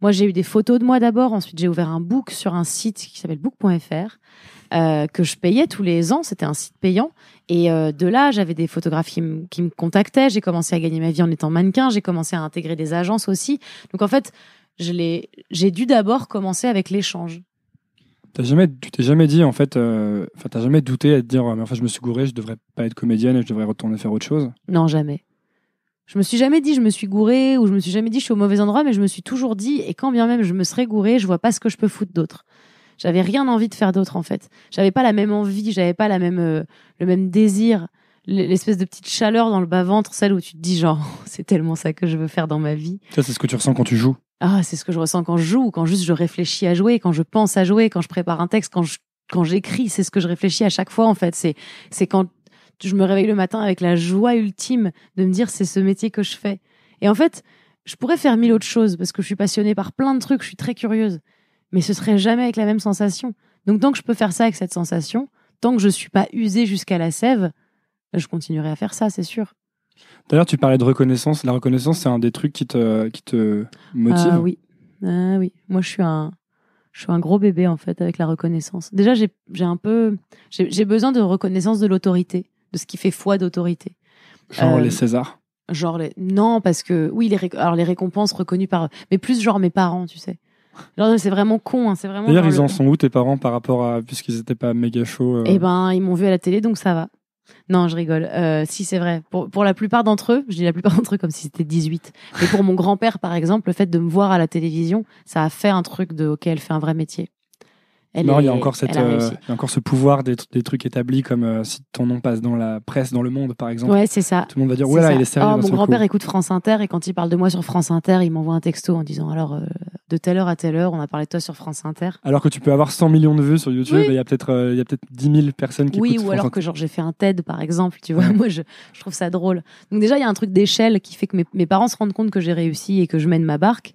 Moi, j'ai eu des photos de moi d'abord. Ensuite, j'ai ouvert un book sur un site qui s'appelle book.fr que je payais tous les ans. C'était un site payant. Et de là, j'avais des photographes qui me contactaient. J'ai commencé à gagner ma vie en étant mannequin. J'ai commencé à intégrer des agences aussi. Donc, en fait, j'ai dû d'abord commencer avec l'échange. Tu t'es jamais dit, en fait, t'as jamais douté à te dire, mais enfin, je me suis gouré, je devrais pas être comédienne et je devrais retourner faire autre chose? Non, jamais. Je me suis jamais dit je me suis gourée ou je me suis jamais dit je suis au mauvais endroit, mais je me suis toujours dit, et quand bien même je me serais gourée, je vois pas ce que je peux foutre d'autre. J'avais rien envie de faire d'autre en fait. J'avais pas la même envie, j'avais pas le même désir, l'espèce de petite chaleur dans le bas-ventre, celle où tu te dis genre c'est tellement ça que je veux faire dans ma vie. Ça, c'est ce que tu ressens quand tu joues. Ah, c'est ce que je ressens quand je joue, quand juste je réfléchis à jouer, quand je pense à jouer, quand je prépare un texte, quand j'écris, c'est ce que je réfléchis à chaque fois en fait. C'est quand je me réveille le matin avec la joie ultime de me dire c'est ce métier que je fais. Et en fait, je pourrais faire 1000 autres choses parce que je suis passionnée par plein de trucs, je suis très curieuse. Mais ce serait jamais avec la même sensation. Donc tant que je peux faire ça avec cette sensation, tant que je suis pas usée jusqu'à la sève, je continuerai à faire ça, c'est sûr. D'ailleurs, tu parlais de reconnaissance. La reconnaissance, c'est un des trucs qui te motive. Ah oui. Moi, je suis un gros bébé en fait avec la reconnaissance. Déjà, j'ai besoin de reconnaissance de l'autorité, de ce qui fait foi d'autorité. Genre les Césars. Non, parce que oui, les récompenses reconnues par, mais plus genre mes parents, tu sais. Genre, c'est vraiment con, hein, c'est vraiment. D'ailleurs, ils en sont où tes parents par rapport à, puisqu'ils étaient pas méga chauds Eh ben, ils m'ont vu à la télé, donc ça va. Non, je rigole. Si, c'est vrai. Pour la plupart d'entre eux, je dis la plupart d'entre eux comme si c'était 18. Mais pour mon grand-père, par exemple, le fait de me voir à la télévision, ça a fait un truc ok, elle fait un vrai métier. Il y a encore ce pouvoir des trucs établis, comme si ton nom passe dans la presse, dans Le Monde, par exemple. Ouais, c'est ça. Tout le monde va dire, ouais, là, il est sérieux. Mon grand-père écoute France Inter, et quand il parle de moi sur France Inter, il m'envoie un texto en disant, alors, de telle heure à telle heure, on a parlé de toi sur France Inter. Alors que tu peux avoir 100 millions de vues sur YouTube, oui. Il y a peut-être 10 000 personnes qui écoutent ou France alors Inter. que genre j'ai fait un TED, par exemple, tu vois. Ouais. Moi, je trouve ça drôle. Donc déjà, il y a un truc d'échelle qui fait que mes parents se rendent compte que j'ai réussi et que je mène ma barque.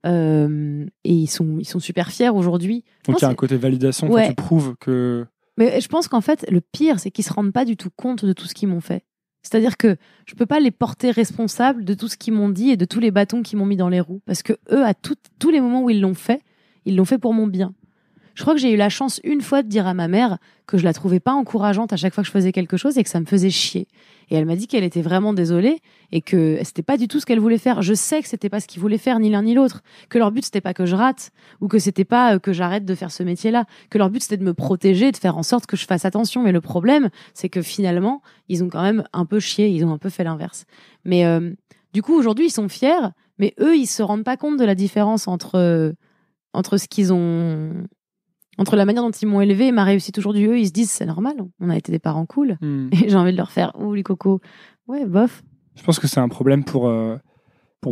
Et ils sont super fiers aujourd'hui. Donc il y a un côté validation quand tu prouves que... Mais je pense qu'en fait, le pire, c'est qu'ils se rendent pas du tout compte de tout ce qu'ils m'ont fait. C'est-à-dire que je peux pas les porter responsables de tout ce qu'ils m'ont dit et de tous les bâtons qu'ils m'ont mis dans les roues. Parce que eux, à tous les moments où ils l'ont fait pour mon bien. Je crois que j'ai eu la chance une fois de dire à ma mère que je la trouvais pas encourageante à chaque fois que je faisais quelque chose et que ça me faisait chier. Et elle m'a dit qu'elle était vraiment désolée et que c'était pas du tout ce qu'elle voulait faire. Je sais que c'était pas ce qu'ils voulaient faire, ni l'un ni l'autre. Que leur but c'était pas que je rate ou que c'était pas que j'arrête de faire ce métier-là. Que leur but c'était de me protéger, de faire en sorte que je fasse attention. Mais le problème, c'est que finalement, ils ont quand même un peu chié, ils ont un peu fait l'inverse. Mais du coup, aujourd'hui, ils sont fiers, mais eux, ils se rendent pas compte de la différence entre ce qu'ils ont... Entre la manière dont ils m'ont élevé et ma réussite aujourd'hui, eux, ils se disent c'est normal, on a été des parents cool. Et j'ai envie de leur faire les cocos. Ouais, bof. Je pense que c'est un problème pour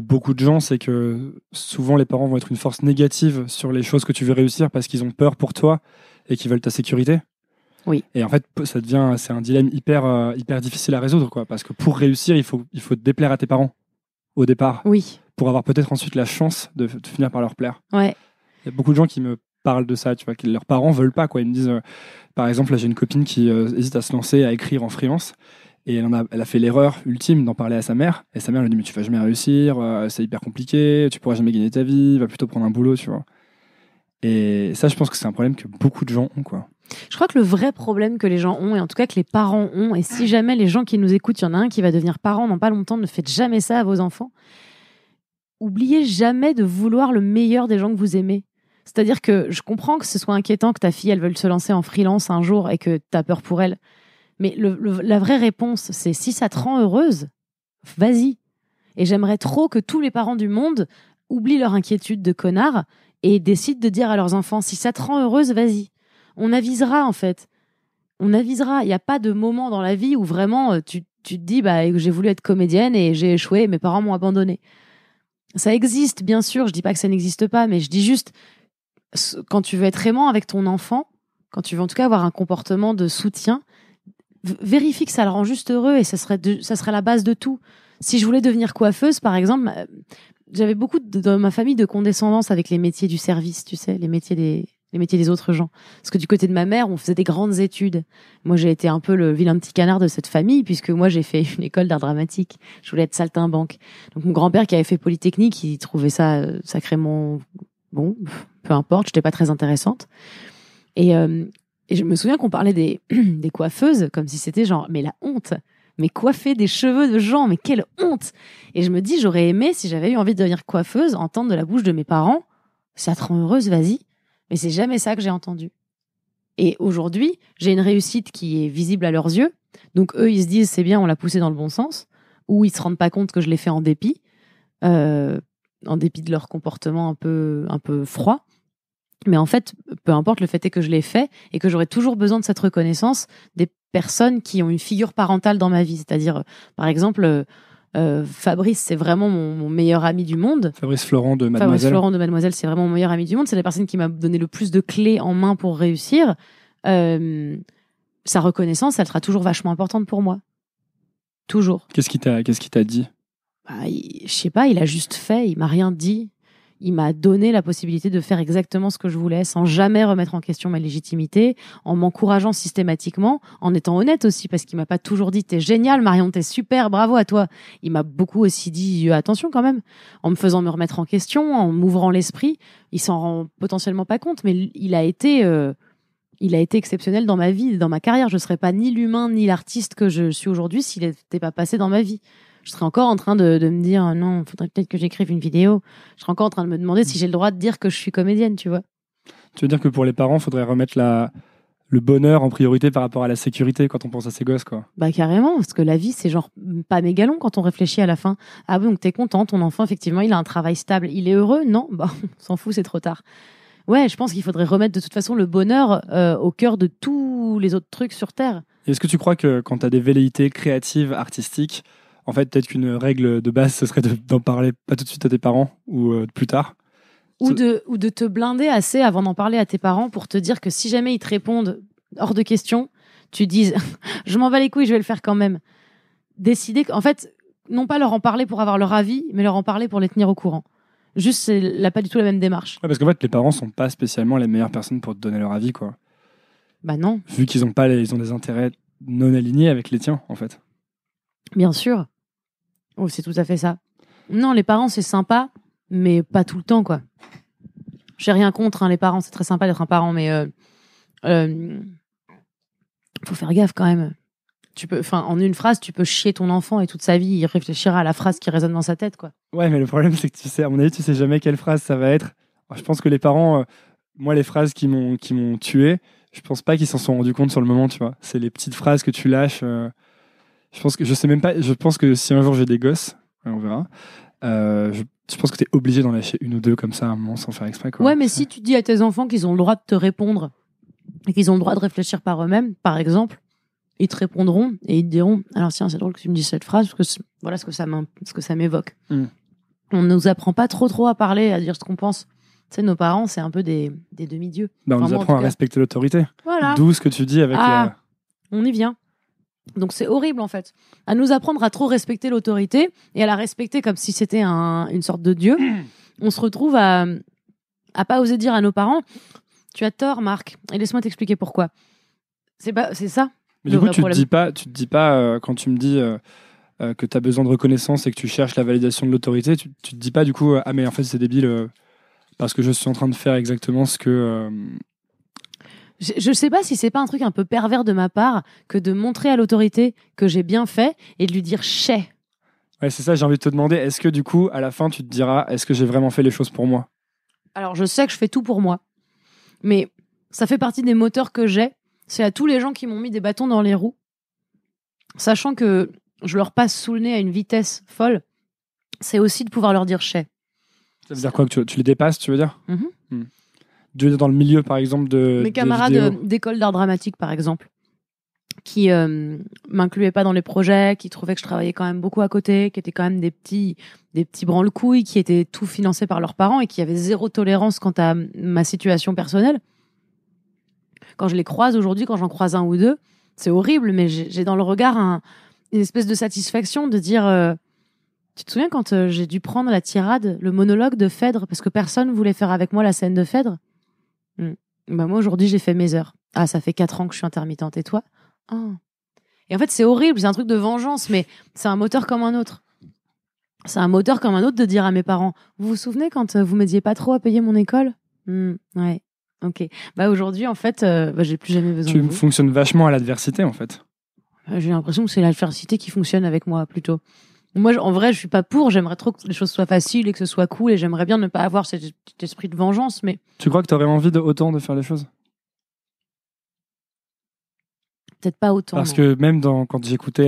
beaucoup de gens, c'est que souvent les parents vont être une force négative sur les choses que tu veux réussir parce qu'ils ont peur pour toi et qu'ils veulent ta sécurité. Oui. Et en fait, c'est un dilemme hyper difficile à résoudre, quoi, parce que pour réussir, il faut te déplaire à tes parents au départ. Oui. Pour avoir peut-être ensuite la chance de finir par leur plaire. Ouais. Il y a beaucoup de gens qui me parlent de ça, tu vois, que leurs parents veulent pas, quoi. Ils me disent, par exemple, là, j'ai une copine qui hésite à se lancer à écrire en freelance et elle a fait l'erreur ultime d'en parler à sa mère. Et sa mère lui dit mais tu vas jamais réussir, c'est hyper compliqué, tu pourras jamais gagner ta vie, va plutôt prendre un boulot, tu vois. Et ça, je pense que c'est un problème que beaucoup de gens ont, quoi. Je crois que le vrai problème que les gens ont, et en tout cas que les parents ont, et si jamais les gens qui nous écoutent, il y en a un qui va devenir parent dans pas longtemps, ne faites jamais ça à vos enfants. Oubliez jamais de vouloir le meilleur des gens que vous aimez. C'est-à-dire que je comprends que ce soit inquiétant que ta fille, elle veuille se lancer en freelance un jour et que tu as peur pour elle. Mais la vraie réponse, c'est si ça te rend heureuse, vas-y. Et j'aimerais trop que tous les parents du monde oublient leur inquiétude de connard et décident de dire à leurs enfants, si ça te rend heureuse, vas-y. On avisera, en fait. On avisera. Il n'y a pas de moment dans la vie où vraiment tu te dis, j'ai voulu être comédienne et j'ai échoué et mes parents m'ont abandonnée. Ça existe, bien sûr. Je dis pas que ça n'existe pas, mais je dis juste, quand tu veux être aimant avec ton enfant, quand tu veux en tout cas avoir un comportement de soutien, vérifie que ça le rend juste heureux et ça serait la base de tout. Si je voulais devenir coiffeuse, par exemple, j'avais beaucoup dans ma famille de condescendance avec les métiers du service, tu sais, les métiers des autres gens. Parce que du côté de ma mère, on faisait des grandes études. Moi, j'ai été un peu le vilain petit canard de cette famille, puisque moi, j'ai fait une école d'art dramatique. Je voulais être saltimbanque. Donc, mon grand-père qui avait fait Polytechnique, il trouvait ça sacrément... Bon, peu importe, je n'étais pas très intéressante. Et je me souviens qu'on parlait des coiffeuses comme si c'était genre, mais la honte, mais coiffer des cheveux de gens, mais quelle honte. Et je me dis, j'aurais aimé, si j'avais eu envie de devenir coiffeuse, entendre de la bouche de mes parents, ça te rend heureuse, vas-y. Mais c'est jamais ça que j'ai entendu. Et aujourd'hui, j'ai une réussite qui est visible à leurs yeux. Donc eux, ils se disent, c'est bien, on l'a poussé dans le bon sens. ou ils se rendent pas compte que je l'ai fait en dépit de leur comportement un peu froid. Mais en fait, peu importe, le fait est que je l'ai fait et que j'aurai toujours besoin de cette reconnaissance des personnes qui ont une figure parentale dans ma vie. C'est-à-dire, par exemple, Fabrice, c'est vraiment mon meilleur ami du monde. Fabrice Florent de Mademoiselle. Fabrice Florent de Mademoiselle, c'est vraiment mon meilleur ami du monde. C'est la personne qui m'a donné le plus de clés en main pour réussir. Sa reconnaissance, elle sera toujours vachement importante pour moi. Toujours. Qu'est-ce qu'il t'a dit? Je sais pas, il a juste fait, il m'a rien dit. Il m'a donné la possibilité de faire exactement ce que je voulais, sans jamais remettre en question ma légitimité, en m'encourageant systématiquement, en étant honnête aussi, parce qu'il m'a pas toujours dit « T'es génial, Marion, t'es super, bravo à toi ». Il m'a beaucoup aussi dit « Attention quand même », en me faisant me remettre en question, en m'ouvrant l'esprit. Il s'en rend potentiellement pas compte, mais il a été exceptionnel dans ma vie, dans ma carrière. Je serais pas ni l'humain, ni l'artiste que je suis aujourd'hui s'il n'était pas passé dans ma vie. Je serais encore en train de me dire non, il faudrait peut-être que j'écrive une vidéo. Je serais encore en train de me demander si j'ai le droit de dire que je suis comédienne, tu vois. Tu veux dire que pour les parents, il faudrait remettre le bonheur en priorité par rapport à la sécurité quand on pense à ses gosses, quoi. Bah carrément, parce que la vie, c'est genre pas méga long quand on réfléchit à la fin. Ah bon, donc t'es content, ton enfant, effectivement, il a un travail stable. Il est heureux? Non, bah on s'en fout, c'est trop tard. Ouais, je pense qu'il faudrait remettre de toute façon le bonheur au cœur de tous les autres trucs sur Terre. Et est-ce que tu crois que quand tu as des velléités créatives, artistiques, en fait, peut-être qu'une règle de base, ce serait d'en parler pas tout de suite à tes parents ou plus tard? Ou de te blinder assez avant d'en parler à tes parents pour te dire que si jamais ils te répondent hors de question, tu dises « je m'en bats les couilles, je vais le faire quand même ». Décider, en fait, non pas leur en parler pour avoir leur avis, mais leur en parler pour les tenir au courant. Juste, c'est pas du tout la même démarche. Ouais, parce qu'en fait, les parents sont pas spécialement les meilleures personnes pour te donner leur avis, quoi. Bah non. Vu qu'ils ont des intérêts non alignés avec les tiens, en fait. Bien sûr. Oh, c'est tout à fait ça. Non, les parents, c'est sympa, mais pas tout le temps, quoi. J'ai rien contre, hein, les parents, c'est très sympa d'être un parent, mais faut faire gaffe quand même. En une phrase, tu peux chier ton enfant et toute sa vie, il réfléchira à la phrase qui résonne dans sa tête, quoi. Ouais, mais le problème, c'est que à mon avis, tu sais jamais quelle phrase ça va être. Alors, je pense que les parents, moi, les phrases qui m'ont tué, je pense pas qu'ils s'en sont rendus compte sur le moment, tu vois. C'est les petites phrases que tu lâches. Je sais même pas. Je pense que si un jour j'ai des gosses, on verra. Je pense que t'es obligé d'en lâcher une ou deux comme ça à un moment sans faire exprès, quoi. Ouais, mais si tu dis à tes enfants qu'ils ont le droit de te répondre et qu'ils ont le droit de réfléchir par eux-mêmes, par exemple, ils te répondront et ils te diront alors tiens, c'est drôle que tu me dises cette phrase parce que voilà ce que ça m'évoque. On ne nous apprend pas trop à parler, à dire ce qu'on pense. Tu sais, nos parents, c'est un peu des demi-dieux. On nous apprend à respecter l'autorité. Voilà. D'où ce que tu dis avec on y vient. Donc c'est horrible en fait. À nous apprendre à trop respecter l'autorité et à la respecter comme si c'était une sorte de dieu. On se retrouve à pas oser dire à nos parents tu as tort Marc et laisse-moi t'expliquer pourquoi. C'est ça. Mais du coup tu te dis pas quand tu me dis que tu as besoin de reconnaissance et que tu cherches la validation de l'autorité, tu te dis pas du coup ah mais en fait c'est débile parce que je suis en train de faire exactement ce que Je sais pas si c'est pas un truc un peu pervers de ma part que de montrer à l'autorité que j'ai bien fait et de lui dire chais. Ouais, c'est ça, j'ai envie de te demander, est-ce que du coup, à la fin, tu te diras, est-ce que j'ai vraiment fait les choses pour moi? Alors, je sais que je fais tout pour moi. Mais ça fait partie des moteurs que j'ai. C'est à tous les gens qui m'ont mis des bâtons dans les roues, sachant que je leur passe sous le nez à une vitesse folle, c'est aussi de pouvoir leur dire chais. Ça veut dire quoi? Que tu les dépasses, tu veux dire? Dans le milieu, par exemple, de mes camarades d'école d'art dramatique, par exemple, qui m'incluaient pas dans les projets, qui trouvaient que je travaillais quand même beaucoup à côté, qui étaient quand même des petits branle-couilles, qui étaient tout financés par leurs parents et qui avaient zéro tolérance quant à ma situation personnelle. Quand je les croise aujourd'hui, quand j'en croise un ou deux, c'est horrible, mais j'ai dans le regard une espèce de satisfaction de dire... Tu te souviens quand j'ai dû prendre la tirade, le monologue de Phèdre, parce que personne voulait faire avec moi la scène de Phèdre? Bah moi, aujourd'hui, j'ai fait mes heures. Ah, ça fait 4 ans que je suis intermittente. Et toi? Et en fait, c'est horrible, c'est un truc de vengeance, mais c'est un moteur comme un autre. C'est un moteur comme un autre de dire à mes parents, vous vous souvenez quand vous m'aidiez pas trop à payer mon école? Ouais, ok. Bah aujourd'hui, en fait, j'ai plus jamais besoin de vous. Tu fonctionnes vachement à l'adversité, en fait. J'ai l'impression que c'est l'adversité qui fonctionne avec moi, plutôt. Moi, en vrai, je suis pas pour. J'aimerais trop que les choses soient faciles et que ce soit cool. Et j'aimerais bien ne pas avoir cet esprit de vengeance. Mais tu crois que tu aurais envie autant de faire les choses? Peut-être pas autant. Parce que même quand j'écoute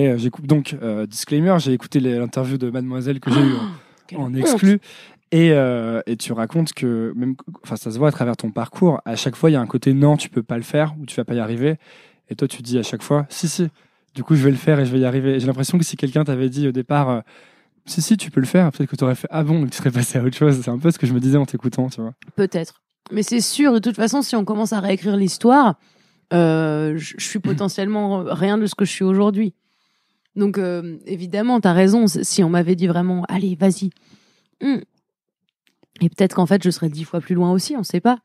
donc disclaimer, j'ai écouté l'interview de Mademoiselle que j'ai eue en exclu. Et tu racontes que même, enfin, ça se voit à travers ton parcours. À chaque fois, il y a un côté non, tu peux pas le faire ou tu vas pas y arriver. Et toi, tu dis à chaque fois si. Du coup, je vais le faire et je vais y arriver. Et j'ai l'impression que si quelqu'un t'avait dit au départ si, tu peux le faire, peut-être que tu aurais fait ah bon, et que tu serais passé à autre chose. C'est un peu ce que je me disais en t'écoutant, tu vois. Peut-être. Mais c'est sûr, de toute façon, si on commence à réécrire l'histoire, je suis potentiellement rien de ce que je suis aujourd'hui. Donc, évidemment, t'as raison. Si on m'avait dit vraiment, allez, vas-y. Et peut-être qu'en fait, je serais 10 fois plus loin aussi, on sait pas.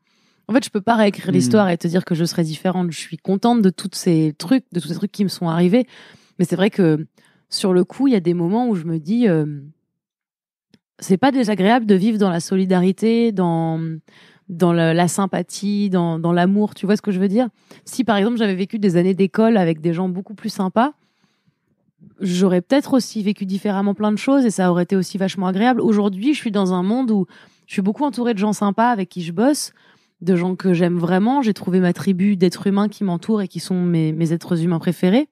En fait, je peux pas réécrire l'histoire et te dire que je serais différente. Je suis contente de tous ces trucs qui me sont arrivés. Mais c'est vrai que, sur le coup, il y a des moments où je me dis, c'est pas désagréable de vivre dans la solidarité, dans la sympathie, dans l'amour. Tu vois ce que je veux dire? Si, par exemple, j'avais vécu des années d'école avec des gens beaucoup plus sympas, j'aurais peut-être aussi vécu différemment plein de choses et ça aurait été aussi vachement agréable. Aujourd'hui, je suis dans un monde où je suis beaucoup entourée de gens sympas avec qui je bosse, de gens que j'aime vraiment. J'ai trouvé ma tribu d'êtres humains qui m'entourent et qui sont mes êtres humains préférés.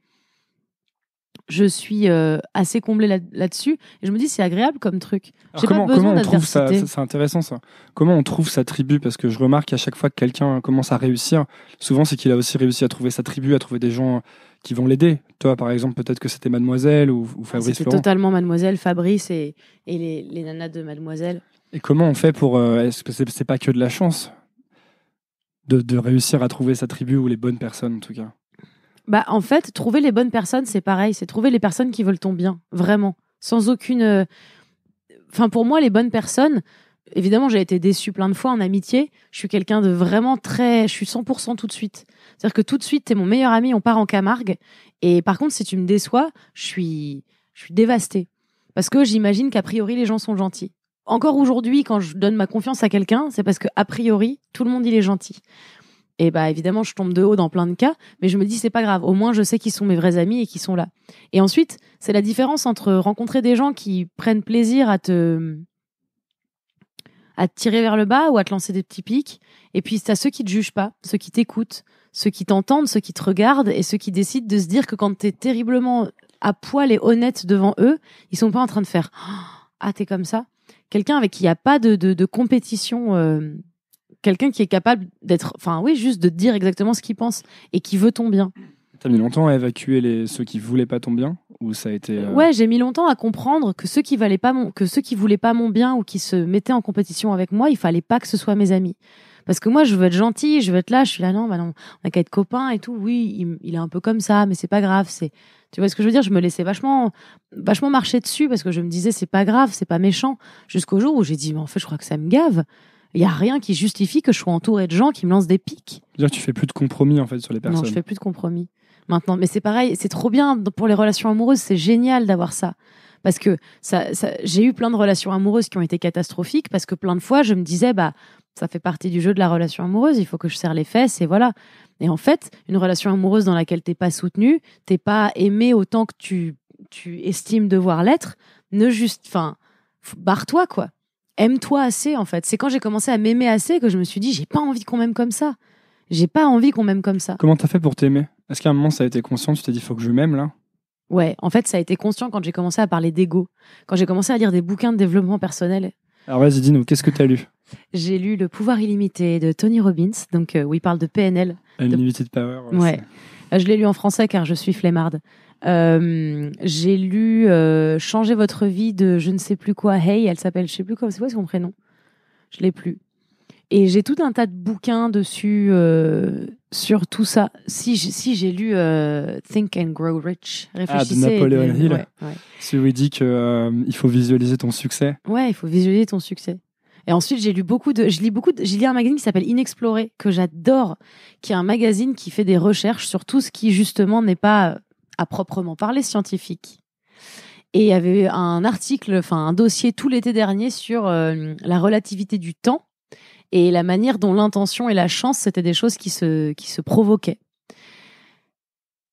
Je suis assez comblée là-dessus et je me dis c'est agréable comme truc. J'ai pas besoin d'adversité. C'est intéressant ça. Comment on trouve sa tribu? Parce que je remarque qu'à chaque fois que quelqu'un commence à réussir, souvent c'est qu'il a aussi réussi à trouver sa tribu, à trouver des gens qui vont l'aider. Toi par exemple, peut-être que c'était Mademoiselle ou Fabrice C'était Florent. totalement Mademoiselle, Fabrice et les nanas de Mademoiselle. Et comment on fait pour... est-ce que c'est pas que de la chance de réussir à trouver sa tribu ou les bonnes personnes en tout cas? Bah, en fait, trouver les bonnes personnes, c'est pareil. C'est trouver les personnes qui veulent ton bien, vraiment. Sans aucune... Enfin, pour moi, les bonnes personnes... Évidemment, j'ai été déçue plein de fois en amitié. Je suis quelqu'un de vraiment très... Je suis 100% tout de suite. C'est-à-dire que tout de suite, t'es mon meilleur ami, on part en Camargue. Et par contre, si tu me déçois, je suis dévastée. Parce que j'imagine qu'a priori, les gens sont gentils. Encore aujourd'hui, quand je donne ma confiance à quelqu'un, c'est parce qu'a priori, tout le monde, il est gentil. Et bah évidemment, je tombe de haut dans plein de cas, mais je me dis c'est pas grave. Au moins, je sais qui sont mes vrais amis et qui sont là. Et ensuite, c'est la différence entre rencontrer des gens qui prennent plaisir à te tirer vers le bas ou à te lancer des petits pics. Et puis t'as ceux qui te jugent pas, ceux qui t'écoutent, ceux qui t'entendent, ceux qui te regardent et ceux qui décident de se dire que quand t'es terriblement à poil et honnête devant eux, ils sont pas en train de faire ah t'es comme ça. Quelqu'un avec qui il y a pas de compétition. Quelqu'un qui est capable d'être, enfin oui, juste de te dire exactement ce qu'il pense et qui veut ton bien. T'as mis longtemps à évacuer ceux qui voulaient pas ton bien ou ça a été Ouais, j'ai mis longtemps à comprendre que ceux qui voulaient pas mon bien ou qui se mettaient en compétition avec moi, il fallait pas que ce soit mes amis. Parce que moi, je veux être gentil, je veux être là, je suis là, non, on a qu'à être copains et tout. Oui, il est un peu comme ça, mais c'est pas grave. Tu vois ce que je veux dire? Je me laissais vachement marcher dessus parce que je me disais, c'est pas grave, c'est pas méchant. Jusqu'au jour où j'ai dit, mais en fait, je crois que ça me gave. Il n'y a rien qui justifie que je sois entourée de gens qui me lancent des pics. C'est-à-dire que tu fais plus de compromis en fait sur les personnes. Non, je fais plus de compromis maintenant. Mais c'est pareil, c'est trop bien pour les relations amoureuses. C'est génial d'avoir ça. Parce que j'ai eu plein de relations amoureuses qui ont été catastrophiques parce que plein de fois, je me disais, bah, ça fait partie du jeu de la relation amoureuse. Il faut que je serre les fesses et voilà. Et en fait, une relation amoureuse dans laquelle t'es pas soutenu, t'es pas aimé autant que tu estimes devoir l'être, barre-toi quoi. Aime-toi assez, en fait. C'est quand j'ai commencé à m'aimer assez que je me suis dit, j'ai pas envie qu'on m'aime comme ça. J'ai pas envie qu'on m'aime comme ça. Comment t'as fait pour t'aimer? Est-ce qu'à un moment, ça a été conscient? Tu t'es dit, faut que je m'aime, là? Ouais, en fait, ça a été conscient quand j'ai commencé à parler d'ego. Quand j'ai commencé à lire des bouquins de développement personnel. Alors vas-y, dis-nous, qu'est-ce que t'as lu? J'ai lu Le pouvoir illimité de Tony Robbins, donc où il parle de PNL. Unlimited Power. Ouais. Je l'ai lu en français car je suis flemmarde. J'ai lu Changer votre vie de je ne sais plus quoi. Hey, elle s'appelle, je sais plus quoi, c'est quoi son prénom? Je l'ai plus. Et j'ai tout un tas de bouquins dessus sur tout ça. Si j'ai lu Think and Grow Rich, réfléchissez. De Napoleon Hill. Ouais. Celui où il dit qu'il faut visualiser ton succès. Ouais, il faut visualiser ton succès. Et ensuite, j'ai lu j'ai lu un magazine qui s'appelle Inexploré, que j'adore, qui est un magazine qui fait des recherches sur tout ce qui, justement, n'est pas, à proprement parler, scientifique. Et il y avait un dossier tout l'été dernier sur la relativité du temps et la manière dont l'intention et la chance, c'était des choses qui se provoquaient.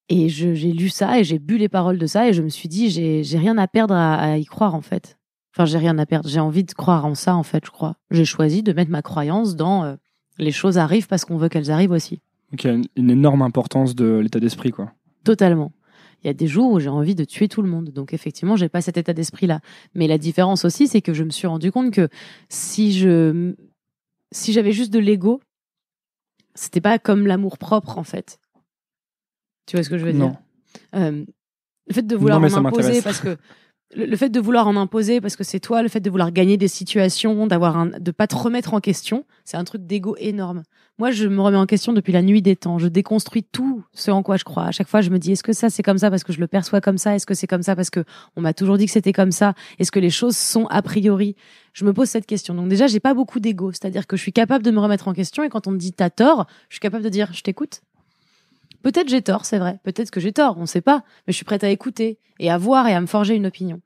Et j'ai lu ça et j'ai bu les paroles de ça et je me suis dit, j'ai rien à perdre à y croire, en fait. Enfin, j'ai rien à perdre. J'ai envie de croire en ça, en fait, je crois. J'ai choisi de mettre ma croyance dans les choses arrivent parce qu'on veut qu'elles arrivent aussi. Donc, il y a une énorme importance de l'état d'esprit, quoi. Totalement. Il y a des jours où j'ai envie de tuer tout le monde. Donc effectivement, j'ai pas cet état d'esprit-là. Mais la différence aussi, c'est que je me suis rendu compte que si j'avais juste de l'ego, c'était pas comme l'amour propre en fait. Tu vois ce que je veux dire? Le fait de vouloir en imposer parce que le fait de vouloir en imposer parce que c'est toi, le fait de vouloir gagner des situations, de pas te remettre en question, c'est un truc d'ego énorme. Moi, je me remets en question depuis la nuit des temps. Je déconstruis tout ce en quoi je crois. À chaque fois, je me dis, est-ce que ça, c'est comme ça parce que je le perçois comme ça? Est-ce que c'est comme ça parce que on m'a toujours dit que c'était comme ça? Est-ce que les choses sont a priori? Je me pose cette question. Donc déjà, j'ai pas beaucoup d'ego. C'est-à-dire que je suis capable de me remettre en question et quand on me dit, t'as tort, je suis capable de dire, je t'écoute. Peut-être j'ai tort, c'est vrai. Peut-être que j'ai tort, on sait pas. Mais je suis prête à écouter et à voir et à me forger une opinion.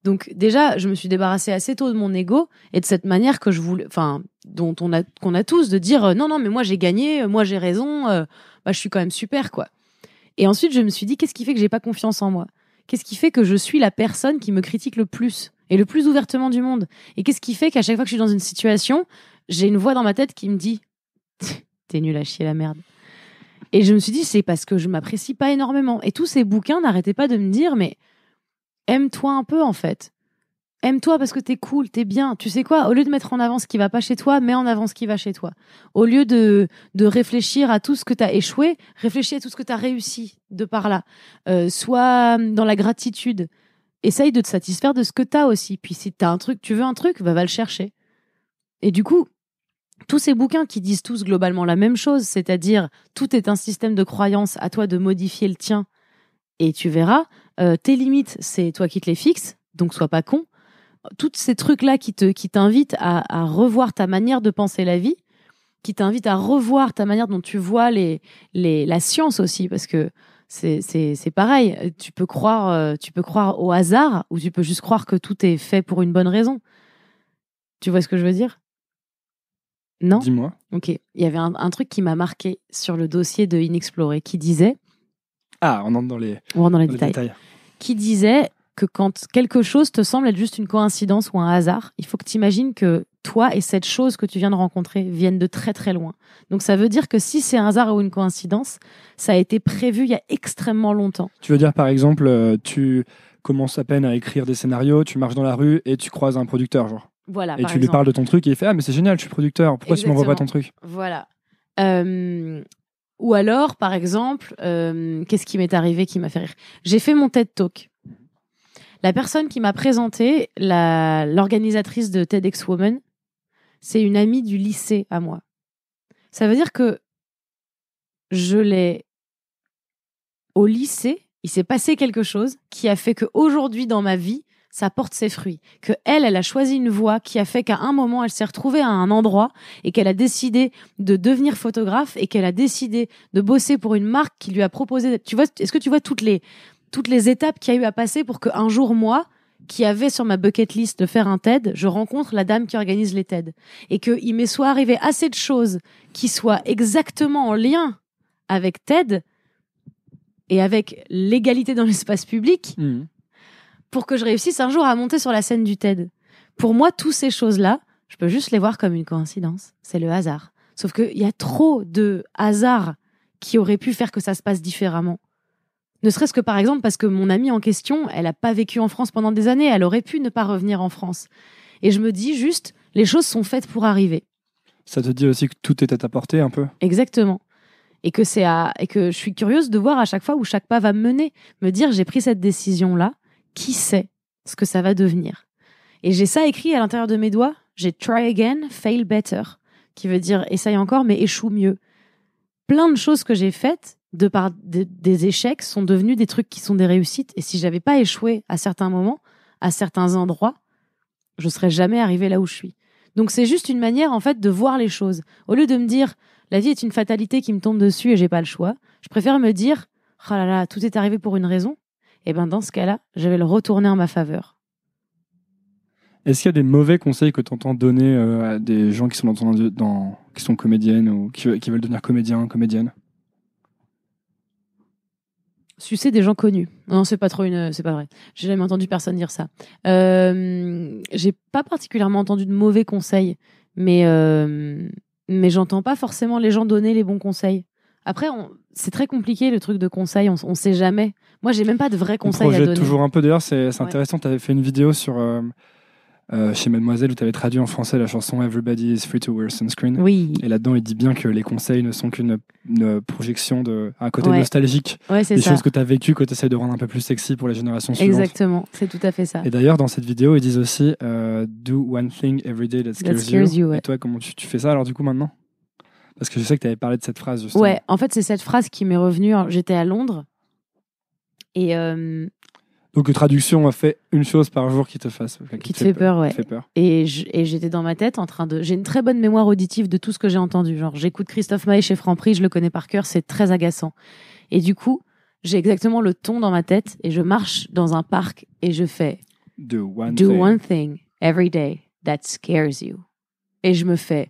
Donc déjà, je me suis débarrassée assez tôt de mon ego et de cette manière que je voulais, qu'on a tous de dire non, mais moi j'ai gagné, moi j'ai raison, je suis quand même super quoi. Et ensuite, je me suis dit qu'est-ce qui fait que j'ai pas confiance en moi? Qu'est-ce qui fait que je suis la personne qui me critique le plus et le plus ouvertement du monde? Et qu'est-ce qui fait qu'à chaque fois que je suis dans une situation, j'ai une voix dans ma tête qui me dit t'es nul à chier la merde. Et je me suis dit, c'est parce que je m'apprécie pas énormément. Et tous ces bouquins n'arrêtaient pas de me dire, mais aime-toi un peu, en fait. Aime-toi parce que t'es cool, t'es bien. Tu sais quoi? Au lieu de mettre en avant ce qui va pas chez toi, mets en avant ce qui va chez toi. Au lieu de réfléchir à tout ce que t'as échoué, réfléchis à tout ce que t'as réussi de par là. Sois dans la gratitude. Essaye de te satisfaire de ce que t'as aussi. Puis si t'as un truc, tu veux un truc, va le chercher. Et du coup, tous ces bouquins qui disent tous globalement la même chose, c'est-à-dire tout est un système de croyances, à toi de modifier le tien et tu verras, tes limites, c'est toi qui te les fixes, donc sois pas con. Tous ces trucs-là qui t'invitent à revoir ta manière de penser la vie, qui t'invitent à revoir ta manière dont tu vois la science aussi, parce que c'est pareil, tu peux croire au hasard ou tu peux juste croire que tout est fait pour une bonne raison. Tu vois ce que je veux dire? Non? Dis-moi. Ok. Il y avait un truc qui m'a marqué sur le dossier de Inexploré qui disait. Ah, on entre dans les détails. Qui disait que quand quelque chose te semble être juste une coïncidence ou un hasard, il faut que tu imagines que toi et cette chose que tu viens de rencontrer viennent de très très loin. Donc ça veut dire que si c'est un hasard ou une coïncidence, ça a été prévu il y a extrêmement longtemps. Tu veux dire par exemple, tu commences à peine à écrire des scénarios, tu marches dans la rue et tu croises un producteur, genre. Voilà, et tu lui parles de ton truc et il fait « Ah, mais c'est génial, je suis producteur. Pourquoi tu m'envoies pas ton truc ?» Voilà. Ou alors, par exemple, qu'est-ce qui m'est arrivé qui m'a fait rire? J'ai fait mon TED Talk. La personne qui m'a présenté, l'organisatrice de TEDx Women, c'est une amie du lycée à moi. Ça veut dire que je l'ai au lycée, il s'est passé quelque chose qui a fait qu'aujourd'hui dans ma vie, ça porte ses fruits. Que elle a choisi une voie qui a fait qu'à un moment, elle s'est retrouvée à un endroit et qu'elle a décidé de devenir photographe et qu'elle a décidé de bosser pour une marque qui lui a proposé. Tu vois, est-ce que tu vois toutes les étapes qu'il y a eu à passer pour qu'un jour, moi, qui avait sur ma bucket list de faire un TED, je rencontre la dame qui organise les TED. Et qu'il m'est soit arrivé assez de choses qui soient exactement en lien avec TED et avec l'égalité dans l'espace public. Pour que je réussisse un jour à monter sur la scène du TED. Pour moi, toutes ces choses-là, je peux juste les voir comme une coïncidence. C'est le hasard. Sauf qu'il y a trop de hasards qui auraient pu faire que ça se passe différemment. Ne serait-ce que par exemple parce que mon amie en question, elle n'a pas vécu en France pendant des années, elle aurait pu ne pas revenir en France. Et je me dis juste, les choses sont faites pour arriver. Ça te dit aussi que tout est à ta portée un peu? Exactement. Et que je suis curieuse de voir à chaque fois où chaque pas va me mener. Me dire, j'ai pris cette décision-là, qui sait ce que ça va devenir? Et j'ai ça écrit à l'intérieur de mes doigts. J'ai try again, fail better, qui veut dire essaye encore, mais échoue mieux. Plein de choses que j'ai faites, de par des échecs, sont devenus des trucs qui sont des réussites. Et si j'avais pas échoué à certains moments, à certains endroits, je serais jamais arrivée là où je suis. Donc c'est juste une manière, en fait, de voir les choses. Au lieu de me dire, la vie est une fatalité qui me tombe dessus et j'ai pas le choix, je préfère me dire, oh là là, tout est arrivé pour une raison. Et ben dans ce cas-là, je vais le retourner en ma faveur. Est-ce qu'il y a des mauvais conseils que tu entends donner à des gens qui sont qui sont comédiennes ou qui veulent devenir comédiens, comédiennes? Sucer des gens connus. Non, c'est pas vrai. J'ai jamais entendu personne dire ça. J'ai pas particulièrement entendu de mauvais conseils, mais j'entends pas forcément les gens donner les bons conseils. Après, c'est très compliqué le truc de conseil, on sait jamais. Moi, j'ai même pas de vrais On conseils à projette donner. toujours un peu. D'ailleurs, c'est intéressant. Tu avais fait une vidéo sur chez Mademoiselle où tu avais traduit en français la chanson Everybody is free to wear sunscreen. Oui. Et là-dedans, il dit bien que les conseils ne sont qu'une projection un côté Ouais. nostalgique Ouais, c'est des ça. choses que tu as vécues, que tu essaies de rendre un peu plus sexy pour les générations suivantes. Exactement, c'est tout à fait ça. Et d'ailleurs, dans cette vidéo, ils disent aussi do one thing every day that scares you. Ouais. Et toi, comment tu fais ça alors du coup maintenant? Parce que je sais que tu avais parlé de cette phrase justement. Ouais, en fait, c'est cette phrase qui m'est revenue. J'étais à Londres et Donc, traduction, fait une chose par jour qui te fasse. qui te fait peur, ouais. Qui te fait peur. Et j'étais dans ma tête en train de. J'ai une très bonne mémoire auditive de tout ce que j'ai entendu. Genre, j'écoute Christophe Maé chez Franprix, je le connais par cœur, c'est très agaçant. Et du coup, j'ai exactement le ton dans ma tête et je marche dans un parc et je fais Do one thing every day that scares you. Et je me fais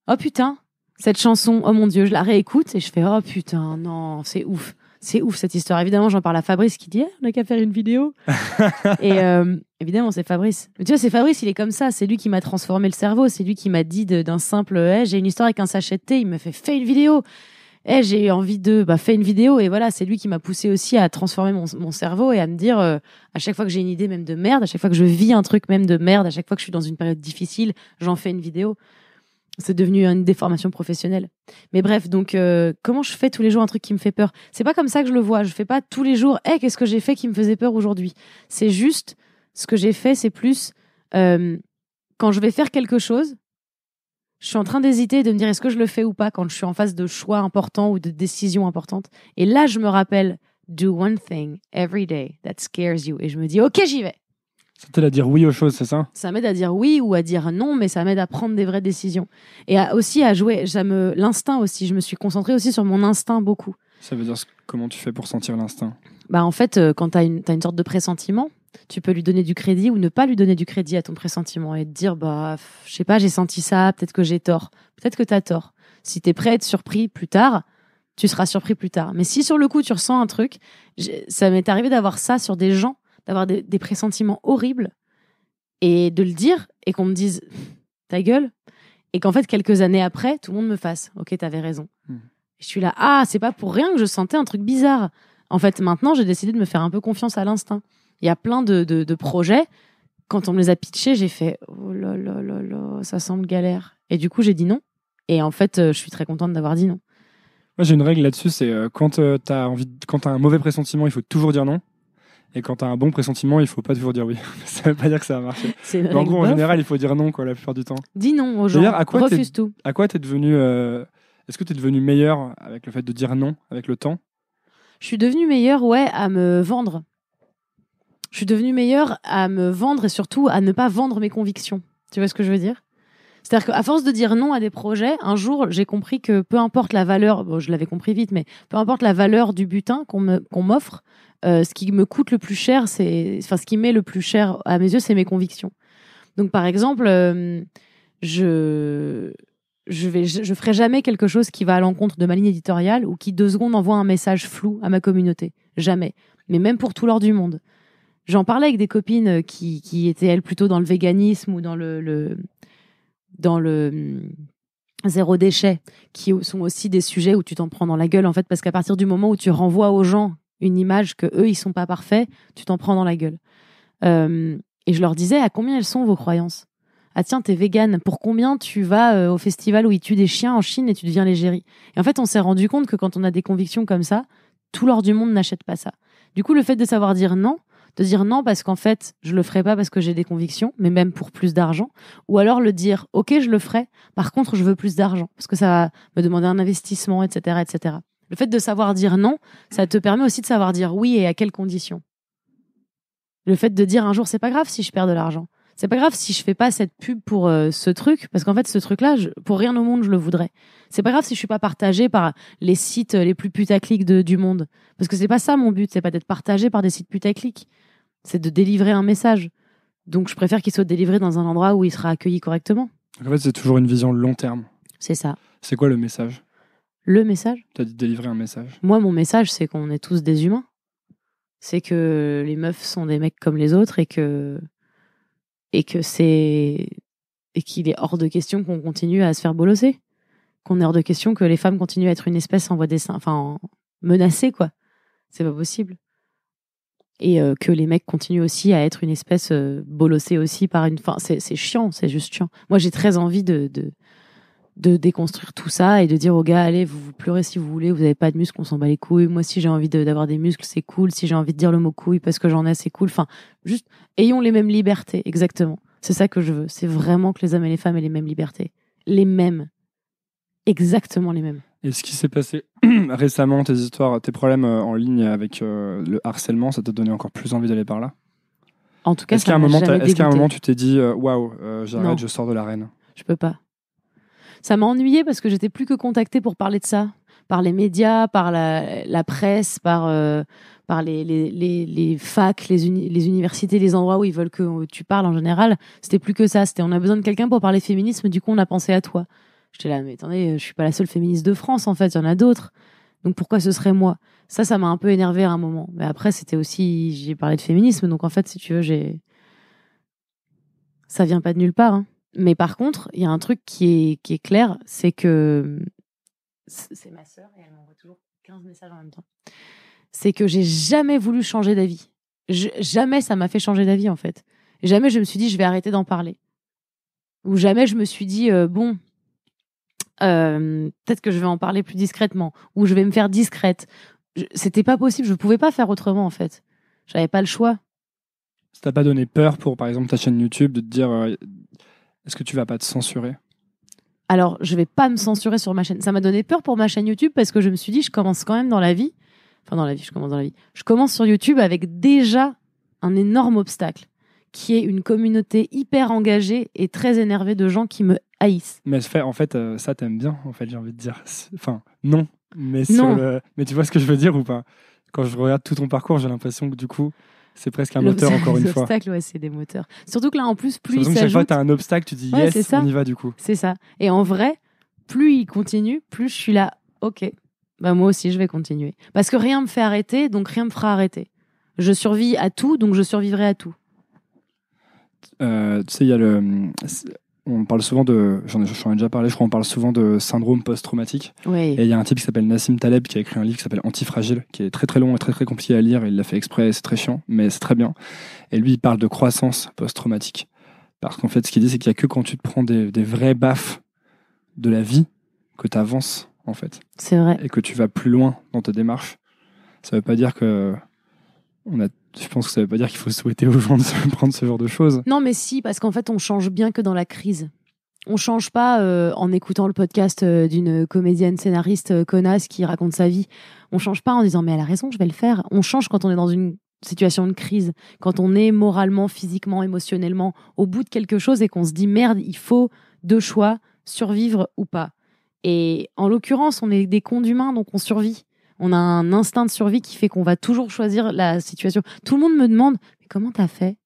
oh putain, cette chanson, oh mon Dieu, je la réécoute et je fais oh putain, non, c'est ouf. C'est ouf cette histoire. Évidemment, j'en parle à Fabrice qui dit on n'a qu'à faire une vidéo. Et évidemment, c'est Fabrice. Mais tu vois, c'est Fabrice, il est comme ça. C'est lui qui m'a transformé le cerveau. C'est lui qui m'a dit d'un simple j'ai une histoire avec un sachet de thé. Il me fait fais une vidéo. J'ai envie de fais une vidéo. Et voilà, c'est lui qui m'a poussé aussi à transformer mon cerveau et à me dire à chaque fois que j'ai une idée même de merde, à chaque fois que je vis un truc même de merde, à chaque fois que je suis dans une période difficile, j'en fais une vidéo. C'est devenu une déformation professionnelle. Mais bref, donc comment je fais tous les jours un truc qui me fait peur? C'est pas comme ça que je le vois. Je fais pas tous les jours qu'est-ce que j'ai fait qui me faisait peur aujourd'hui? C'est juste ce que j'ai fait, c'est plus quand je vais faire quelque chose, je suis en train d'hésiter, de me dire est-ce que je le fais ou pas quand je suis en face de choix importants ou de décisions importantes. Et là, je me rappelle do one thing every day that scares you et je me dis OK, j'y vais. Ça t'aide à dire oui aux choses, c'est ça? Ça m'aide à dire oui ou à dire non, mais ça m'aide à prendre des vraies décisions. Et aussi à jouer, l'instinct aussi. Je me suis concentrée aussi sur mon instinct beaucoup. Ça veut dire comment tu fais pour sentir l'instinct? En fait, quand t'as une sorte de pressentiment, tu peux lui donner du crédit ou ne pas lui donner du crédit à ton pressentiment et te dire, je sais pas, j'ai senti ça, peut-être que j'ai tort. Peut-être que t'as tort. Si t'es prêt à être surpris plus tard, tu seras surpris plus tard. Mais si sur le coup, tu ressens un truc, ça m'est arrivé d'avoir ça sur des gens, d'avoir des pressentiments horribles et de le dire et qu'on me dise ta gueule et qu'en fait quelques années après tout le monde me fasse ok t'avais raison. Je suis là c'est pas pour rien que je sentais un truc bizarre. En fait maintenant j'ai décidé de me faire un peu confiance à l'instinct. Il y a plein de projets, quand on me les a pitchés j'ai fait oh là là là là ça semble galère et du coup j'ai dit non et en fait je suis très contente d'avoir dit non. Moi j'ai une règle là-dessus, c'est quand t'as un mauvais pressentiment il faut toujours dire non. Et quand t'as un bon pressentiment, il faut pas toujours dire oui. Ça veut pas dire que ça va marcher. En gros, en général, il faut dire non, la plupart du temps. Dis non aux gens. Refuse tout. À quoi t'es devenu Est-ce que t'es devenu meilleur avec le fait de dire non, avec le temps? Je suis devenue meilleure, à me vendre. Je suis devenue meilleure à me vendre et surtout à ne pas vendre mes convictions. Tu vois ce que je veux dire? C'est-à-dire qu'à force de dire non à des projets, un jour, j'ai compris que peu importe la valeur, je l'avais compris vite, mais peu importe la valeur du butin qu'on m'offre, ce qui me coûte le plus cher, ce qui met le plus cher à mes yeux, c'est mes convictions. Donc, par exemple, je ferai jamais quelque chose qui va à l'encontre de ma ligne éditoriale ou qui 2 secondes envoie un message flou à ma communauté. Jamais. Mais même pour tout l'or du monde. J'en parlais avec des copines qui étaient elles plutôt dans le véganisme ou dans le zéro déchet, qui sont aussi des sujets où tu t'en prends dans la gueule en fait, parce qu'à partir du moment où tu renvoies aux gens une image que eux ils sont pas parfaits, tu t'en prends dans la gueule. Et je leur disais à combien elles sont vos croyances? Ah tiens, t'es végane, pour combien tu vas au festival où ils tuent des chiens en Chine et tu deviens l'égérie? Et en fait, on s'est rendu compte que quand on a des convictions comme ça, tout l'or du monde n'achète pas ça. Du coup, le fait de savoir dire non, de dire non parce qu'en fait, je le ferai pas parce que j'ai des convictions, mais même pour plus d'argent, ou alors le dire ok, je le ferai, par contre, je veux plus d'argent parce que ça va me demander un investissement, etc., etc. Le fait de savoir dire non, ça te permet aussi de savoir dire oui et à quelles conditions. Le fait de dire un jour, c'est pas grave si je perds de l'argent. C'est pas grave si je fais pas cette pub pour ce truc, parce qu'en fait, ce truc-là, pour rien au monde, je le voudrais. C'est pas grave si je suis pas partagée par les sites les plus putaclic du monde. Parce que c'est pas ça mon but, c'est pas d'être partagée par des sites putaclic. C'est de délivrer un message. Donc, je préfère qu'il soit délivré dans un endroit où il sera accueilli correctement. En fait, c'est toujours une vision long terme. C'est ça. C'est quoi le message? Le message? T'as dit délivrer un message. Moi, mon message, c'est qu'on est tous des humains. C'est que les meufs sont des mecs comme les autres et qu'il est hors de question qu'on continue à se faire bolosser. qu'on est hors de question que les femmes continuent à être une espèce en voie d'extinction, enfin menacée, quoi. C'est pas possible. Et que les mecs continuent aussi à être une espèce bolossée aussi par une... Enfin, c'est chiant, c'est juste chiant. Moi, j'ai très envie de déconstruire tout ça et de dire aux gars, allez, vous pleurez si vous voulez, vous avez pas de muscles, on s'en bat les couilles. Moi, si j'ai envie d'avoir des muscles, c'est cool. Si j'ai envie de dire le mot couille parce que j'en ai, c'est cool. Enfin, juste, ayons les mêmes libertés, exactement. C'est ça que je veux. C'est vraiment que les hommes et les femmes aient les mêmes libertés. Les mêmes. Exactement les mêmes. Et ce qui s'est passé récemment, tes histoires, tes problèmes en ligne avec le harcèlement, ça t'a donné encore plus envie d'aller par là? En tout cas, est-ce qu'à un moment, tu t'es dit waouh, j'arrête, Non. je sors de l'arène? Je peux pas. Ça m'a ennuyée parce que j'étais plus que contactée pour parler de ça, par les médias, par la presse, par les facs, les universités, les endroits où ils veulent que tu parles en général. C'était plus que ça. C'était on a besoin de quelqu'un pour parler féminisme, du coup on a pensé à toi. J'étais là, mais attendez, je suis pas la seule féministe de France, en fait, il y en a d'autres. Donc pourquoi ce serait moi? Ça m'a un peu énervée à un moment. Mais après, c'était aussi, j'ai parlé de féminisme, donc en fait, si tu veux, ça vient pas de nulle part. Hein. Mais par contre, il y a un truc qui est clair, c'est que c'est ma sœur et elle m'envoie toujours 15 messages en même temps. C'est que j'ai jamais voulu changer d'avis. Jamais ça m'a fait changer d'avis, en fait. Jamais je me suis dit, je vais arrêter d'en parler. Ou jamais je me suis dit, bon... peut-être que je vais en parler plus discrètement ou je vais me faire discrète. C'était pas possible, je pouvais pas faire autrement en fait. J'avais pas le choix. Ça t'a pas donné peur pour par exemple ta chaîne YouTube de te dire est-ce que tu vas pas te censurer? Alors, je vais pas me censurer sur ma chaîne. Ça m'a donné peur pour ma chaîne YouTube parce que je me suis dit je commence quand même dans la vie. Enfin dans la vie, je commence dans la vie. Je commence sur YouTube avec déjà un énorme obstacle qui est une communauté hyper engagée et très énervée de gens qui me haïssent. Mais en fait, ça t'aimes bien, en fait, j'ai envie de dire. Enfin, non. Mais, Non. Mais tu vois ce que je veux dire ou pas? Quand je regarde tout ton parcours, j'ai l'impression que du coup, c'est presque un moteur, encore une fois. L'obstacle, ouais, c'est des moteurs. Surtout que là, en plus, plus il chaque fois s'ajoute... que t'as un obstacle, tu dis Ouais, yes, on y va du coup. C'est ça. Et en vrai, plus il continue, plus je suis là, ok, bah moi aussi, je vais continuer. Parce que rien me fait arrêter, donc rien me fera arrêter. Je survis à tout, donc je survivrai à tout. Tu sais, il y a on parle souvent j'en ai déjà parlé, je crois, on parle souvent de syndrome post-traumatique. Oui. Et il y a un type qui s'appelle Nassim Taleb qui a écrit un livre qui s'appelle Antifragile, qui est très très long et très très compliqué à lire. Il l'a fait exprès, c'est très chiant, mais c'est très bien. Et lui, il parle de croissance post-traumatique. Parce qu'en fait, ce qu'il dit, c'est qu'il n'y a que quand tu te prends des vrais baffes de la vie que tu avances, en fait. C'est vrai. Et que tu vas plus loin dans ta démarche. Ça veut pas dire que... Je pense que ça veut pas dire qu'il faut souhaiter aux gens de se prendre ce genre de choses. Non, mais si, parce qu'en fait, on change bien que dans la crise. On change pas en écoutant le podcast d'une comédienne scénariste connasse qui raconte sa vie. On change pas en disant mais elle a raison, je vais le faire. On change quand on est dans une situation de crise, quand on est moralement, physiquement, émotionnellement au bout de quelque chose et qu'on se dit merde, il faut deux choix, survivre ou pas. Et en l'occurrence, on est des cons d'humains, donc on survit. On a un instinct de survie qui fait qu'on va toujours choisir la situation. Tout le monde me demande mais comment t'as fait?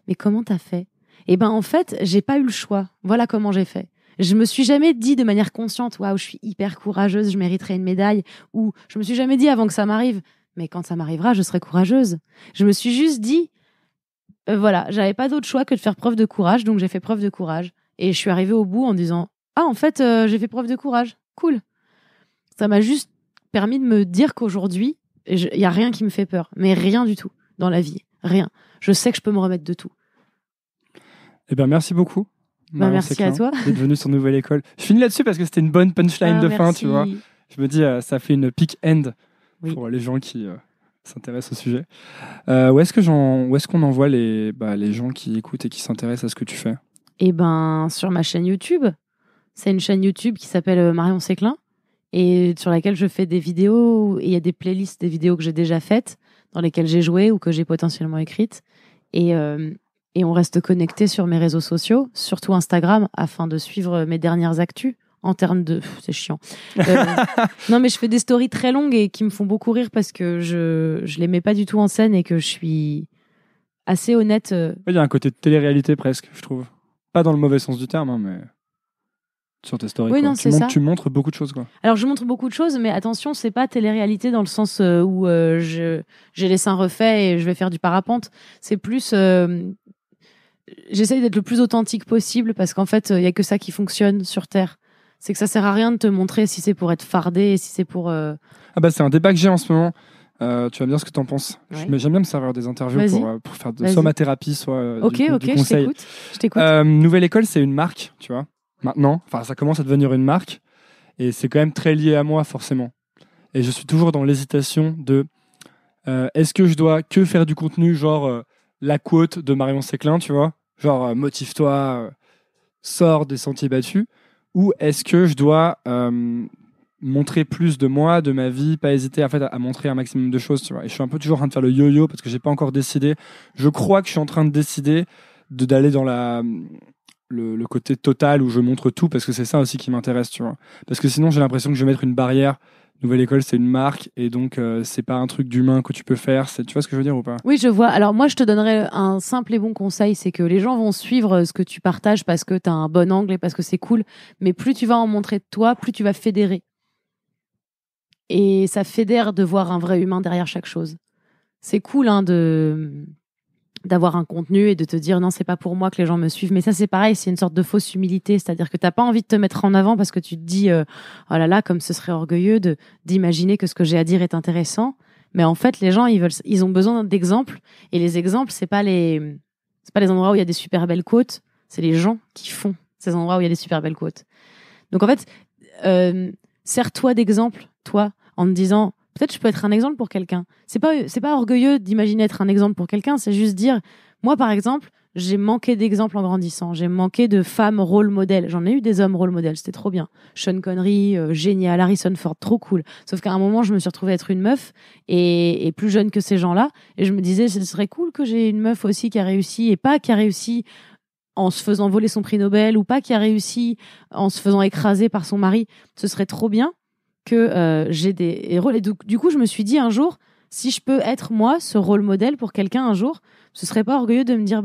Mais comment t'as fait? Eh ben en fait, j'ai pas eu le choix. Voilà comment j'ai fait. Je me suis jamais dit de manière consciente waouh, je suis hyper courageuse, je mériterais une médaille, ou je me suis jamais dit avant que ça m'arrive mais quand ça m'arrivera, je serai courageuse. Je me suis juste dit voilà, j'avais pas d'autre choix que de faire preuve de courage, donc j'ai fait preuve de courage et je suis arrivée au bout en disant ah en fait, j'ai fait preuve de courage. Cool. Ça m'a juste permis de me dire qu'aujourd'hui, il y a rien qui me fait peur, mais rien du tout dans la vie, rien. Je sais que je peux me remettre de tout. Eh ben merci beaucoup. Merci à toi. D'être venu sur Nouvelle École. Je finis là-dessus parce que c'était une bonne punchline de fin, tu vois. Je me dis, ça fait une peak end pour les gens qui s'intéressent au sujet. Où est-ce qu'on envoie les gens qui écoutent et qui s'intéressent à ce que tu fais? Eh ben, sur ma chaîne YouTube. C'est une chaîne YouTube qui s'appelle Marion Séclin et sur laquelle je fais des vidéos. Et il y a des playlists des vidéos que j'ai déjà faites, dans lesquelles j'ai joué ou que j'ai potentiellement écrites. Et on reste connecté sur mes réseaux sociaux, surtout Instagram, afin de suivre mes dernières actus. En termes de... C'est chiant. Non, mais je fais des stories très longues et qui me font beaucoup rire parce que je les mets pas du tout en scène et que je suis assez honnête. Il y a un côté de télé-réalité presque, je trouve. Pas dans le mauvais sens du terme, hein, mais sur tes stories. Oui, non, c'est ça. Tu montres beaucoup de choses, quoi. Alors, je montre beaucoup de choses, mais attention, c'est pas télé-réalité dans le sens où j'ai les seins refaits et je vais faire du parapente. C'est plus... J'essaye d'être le plus authentique possible parce qu'en fait, il y a que ça qui fonctionne sur Terre. C'est que ça sert à rien de te montrer si c'est pour être fardé, si c'est pour... Ah bah c'est un débat que j'ai en ce moment. Tu vas me dire ce que t'en penses. Ouais. Mais j'aime bien me servir des interviews pour faire soit ma thérapie, soit Ok, du conseil. je t'écoute. Nouvelle École, c'est une marque, tu vois. Maintenant, ça commence à devenir une marque. Et c'est quand même très lié à moi, forcément. Et je suis toujours dans l'hésitation de est-ce que je dois que faire du contenu, genre la quote de Marion Séclin, tu vois, genre motive-toi, sors des sentiers battus, ou est-ce que je dois montrer plus de moi, de ma vie, pas hésiter à montrer un maximum de choses, tu vois. Et je suis un peu toujours en train de faire le yo-yo parce que j'ai pas encore décidé. Je crois que je suis en train de décider d'aller dans le côté total où je montre tout, parce que c'est ça aussi qui m'intéresse, tu vois. Parce que sinon, j'ai l'impression que je vais mettre une barrière. Nouvelle École, c'est une marque, et donc c'est pas un truc d'humain que tu peux faire. Tu vois ce que je veux dire ou pas? Oui, je vois. Alors moi, je te donnerais un simple et bon conseil, c'est que les gens vont suivre ce que tu partages parce que tu as un bon angle et parce que c'est cool, mais plus tu vas en montrer de toi, plus tu vas fédérer. Et ça fédère de voir un vrai humain derrière chaque chose. C'est cool hein, d'avoir un contenu et de te dire non, c'est pas pour moi que les gens me suivent, mais ça c'est pareil, c'est une sorte de fausse humilité, c'est-à-dire que t'as pas envie de te mettre en avant parce que tu te dis oh là là, comme ce serait orgueilleux d'imaginer que ce que j'ai à dire est intéressant, mais en fait les gens ils ont besoin d'exemples, et les exemples c'est pas les endroits où il y a des super belles côtes, c'est les gens qui font ces endroits où il y a des super belles côtes. Donc en fait sers-toi d'exemple, toi, en te disant peut-être je peux être un exemple pour quelqu'un. C'est pas orgueilleux d'imaginer être un exemple pour quelqu'un, c'est juste dire, moi par exemple, j'ai manqué d'exemples en grandissant, j'ai manqué de femmes rôle modèles. J'en ai eu des hommes rôle modèles, c'était trop bien. Sean Connery, génial, Harrison Ford, trop cool. Sauf qu'à un moment, je me suis retrouvée être une meuf et plus jeune que ces gens-là, et je me disais, ce serait cool que j'ai une meuf aussi qui a réussi, et pas qui a réussi en se faisant voler son prix Nobel, ou pas qui a réussi en se faisant écraser par son mari. Ce serait trop bien que j'ai des rôles. Et du coup, je me suis dit un jour, si je peux être moi, ce rôle modèle pour quelqu'un un jour, ce serait pas orgueilleux de me dire,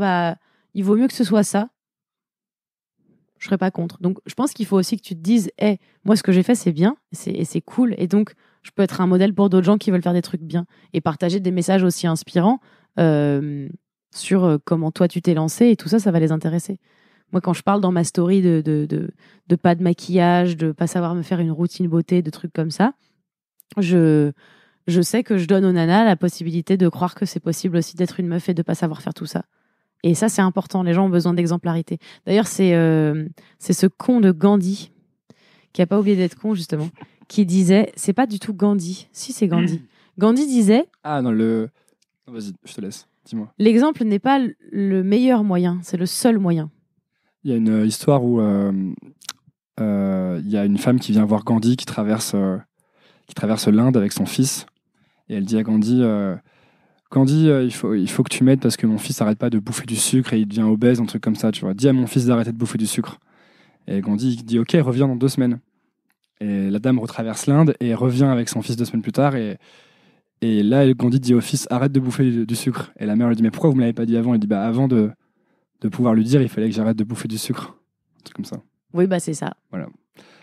il vaut mieux que ce soit ça. Je serais pas contre. Donc, je pense qu'il faut aussi que tu te dises, moi, ce que j'ai fait, c'est bien, et c'est cool. Et donc, je peux être un modèle pour d'autres gens qui veulent faire des trucs bien. Et partager des messages aussi inspirants sur comment toi, tu t'es lancé, et tout ça, ça va les intéresser. Moi, quand je parle dans ma story de pas de maquillage, de pas savoir me faire une routine beauté, de trucs comme ça, je sais que je donne aux nanas la possibilité de croire que c'est possible aussi d'être une meuf et de pas savoir faire tout ça. Et ça, c'est important. Les gens ont besoin d'exemplarité. D'ailleurs, c'est ce con de Gandhi, qui a pas oublié d'être con, justement, qui disait, c'est pas du tout Gandhi. Si, c'est Gandhi. Gandhi disait... Ah non, vas-y, je te laisse. Dis-moi. L'exemple n'est pas le meilleur moyen, c'est le seul moyen. Il y a une histoire où il y a une femme qui vient voir Gandhi qui traverse l'Inde avec son fils, et elle dit à Gandhi Gandhi, il faut que tu m'aides parce que mon fils n'arrête pas de bouffer du sucre et il devient obèse, un truc comme ça, tu vois. Dis à mon fils d'arrêter de bouffer du sucre. Et Gandhi dit ok, reviens dans 2 semaines. Et la dame retraverse l'Inde et revient avec son fils 2 semaines plus tard, et là Gandhi dit au fils arrête de bouffer du sucre. Et la mère lui dit mais pourquoi vous me l'avez pas dit avant? Il dit avant de pouvoir lui dire, il fallait que j'arrête de bouffer du sucre. Un truc comme ça. Oui, c'est ça. Voilà.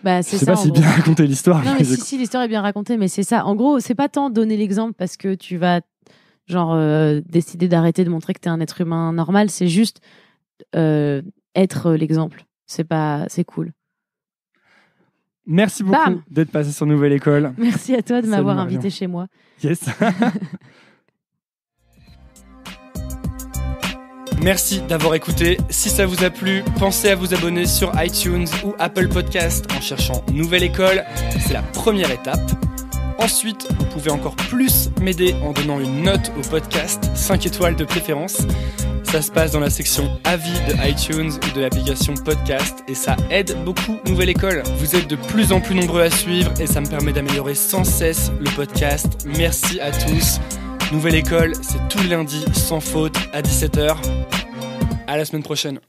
Je sais pas si bien raconter l'histoire. Non, mais si, l'histoire est bien racontée, mais c'est ça. En gros, c'est pas tant donner l'exemple parce que tu vas décider d'arrêter de montrer que t'es un être humain normal, c'est juste être l'exemple. C'est cool. Merci beaucoup d'être passé sur Nouvelle École. Merci à toi de m'avoir invité chez moi. Yes. Merci d'avoir écouté. Si ça vous a plu, pensez à vous abonner sur iTunes ou Apple Podcast en cherchant Nouvelle École. C'est la première étape. Ensuite, vous pouvez encore plus m'aider en donnant une note au podcast, 5 étoiles de préférence. Ça se passe dans la section avis de iTunes ou de l'application podcast et ça aide beaucoup Nouvelle École. Vous êtes de plus en plus nombreux à suivre et ça me permet d'améliorer sans cesse le podcast. Merci à tous. Nouvelle École, c'est tous les lundis sans faute à 17h. À la semaine prochaine.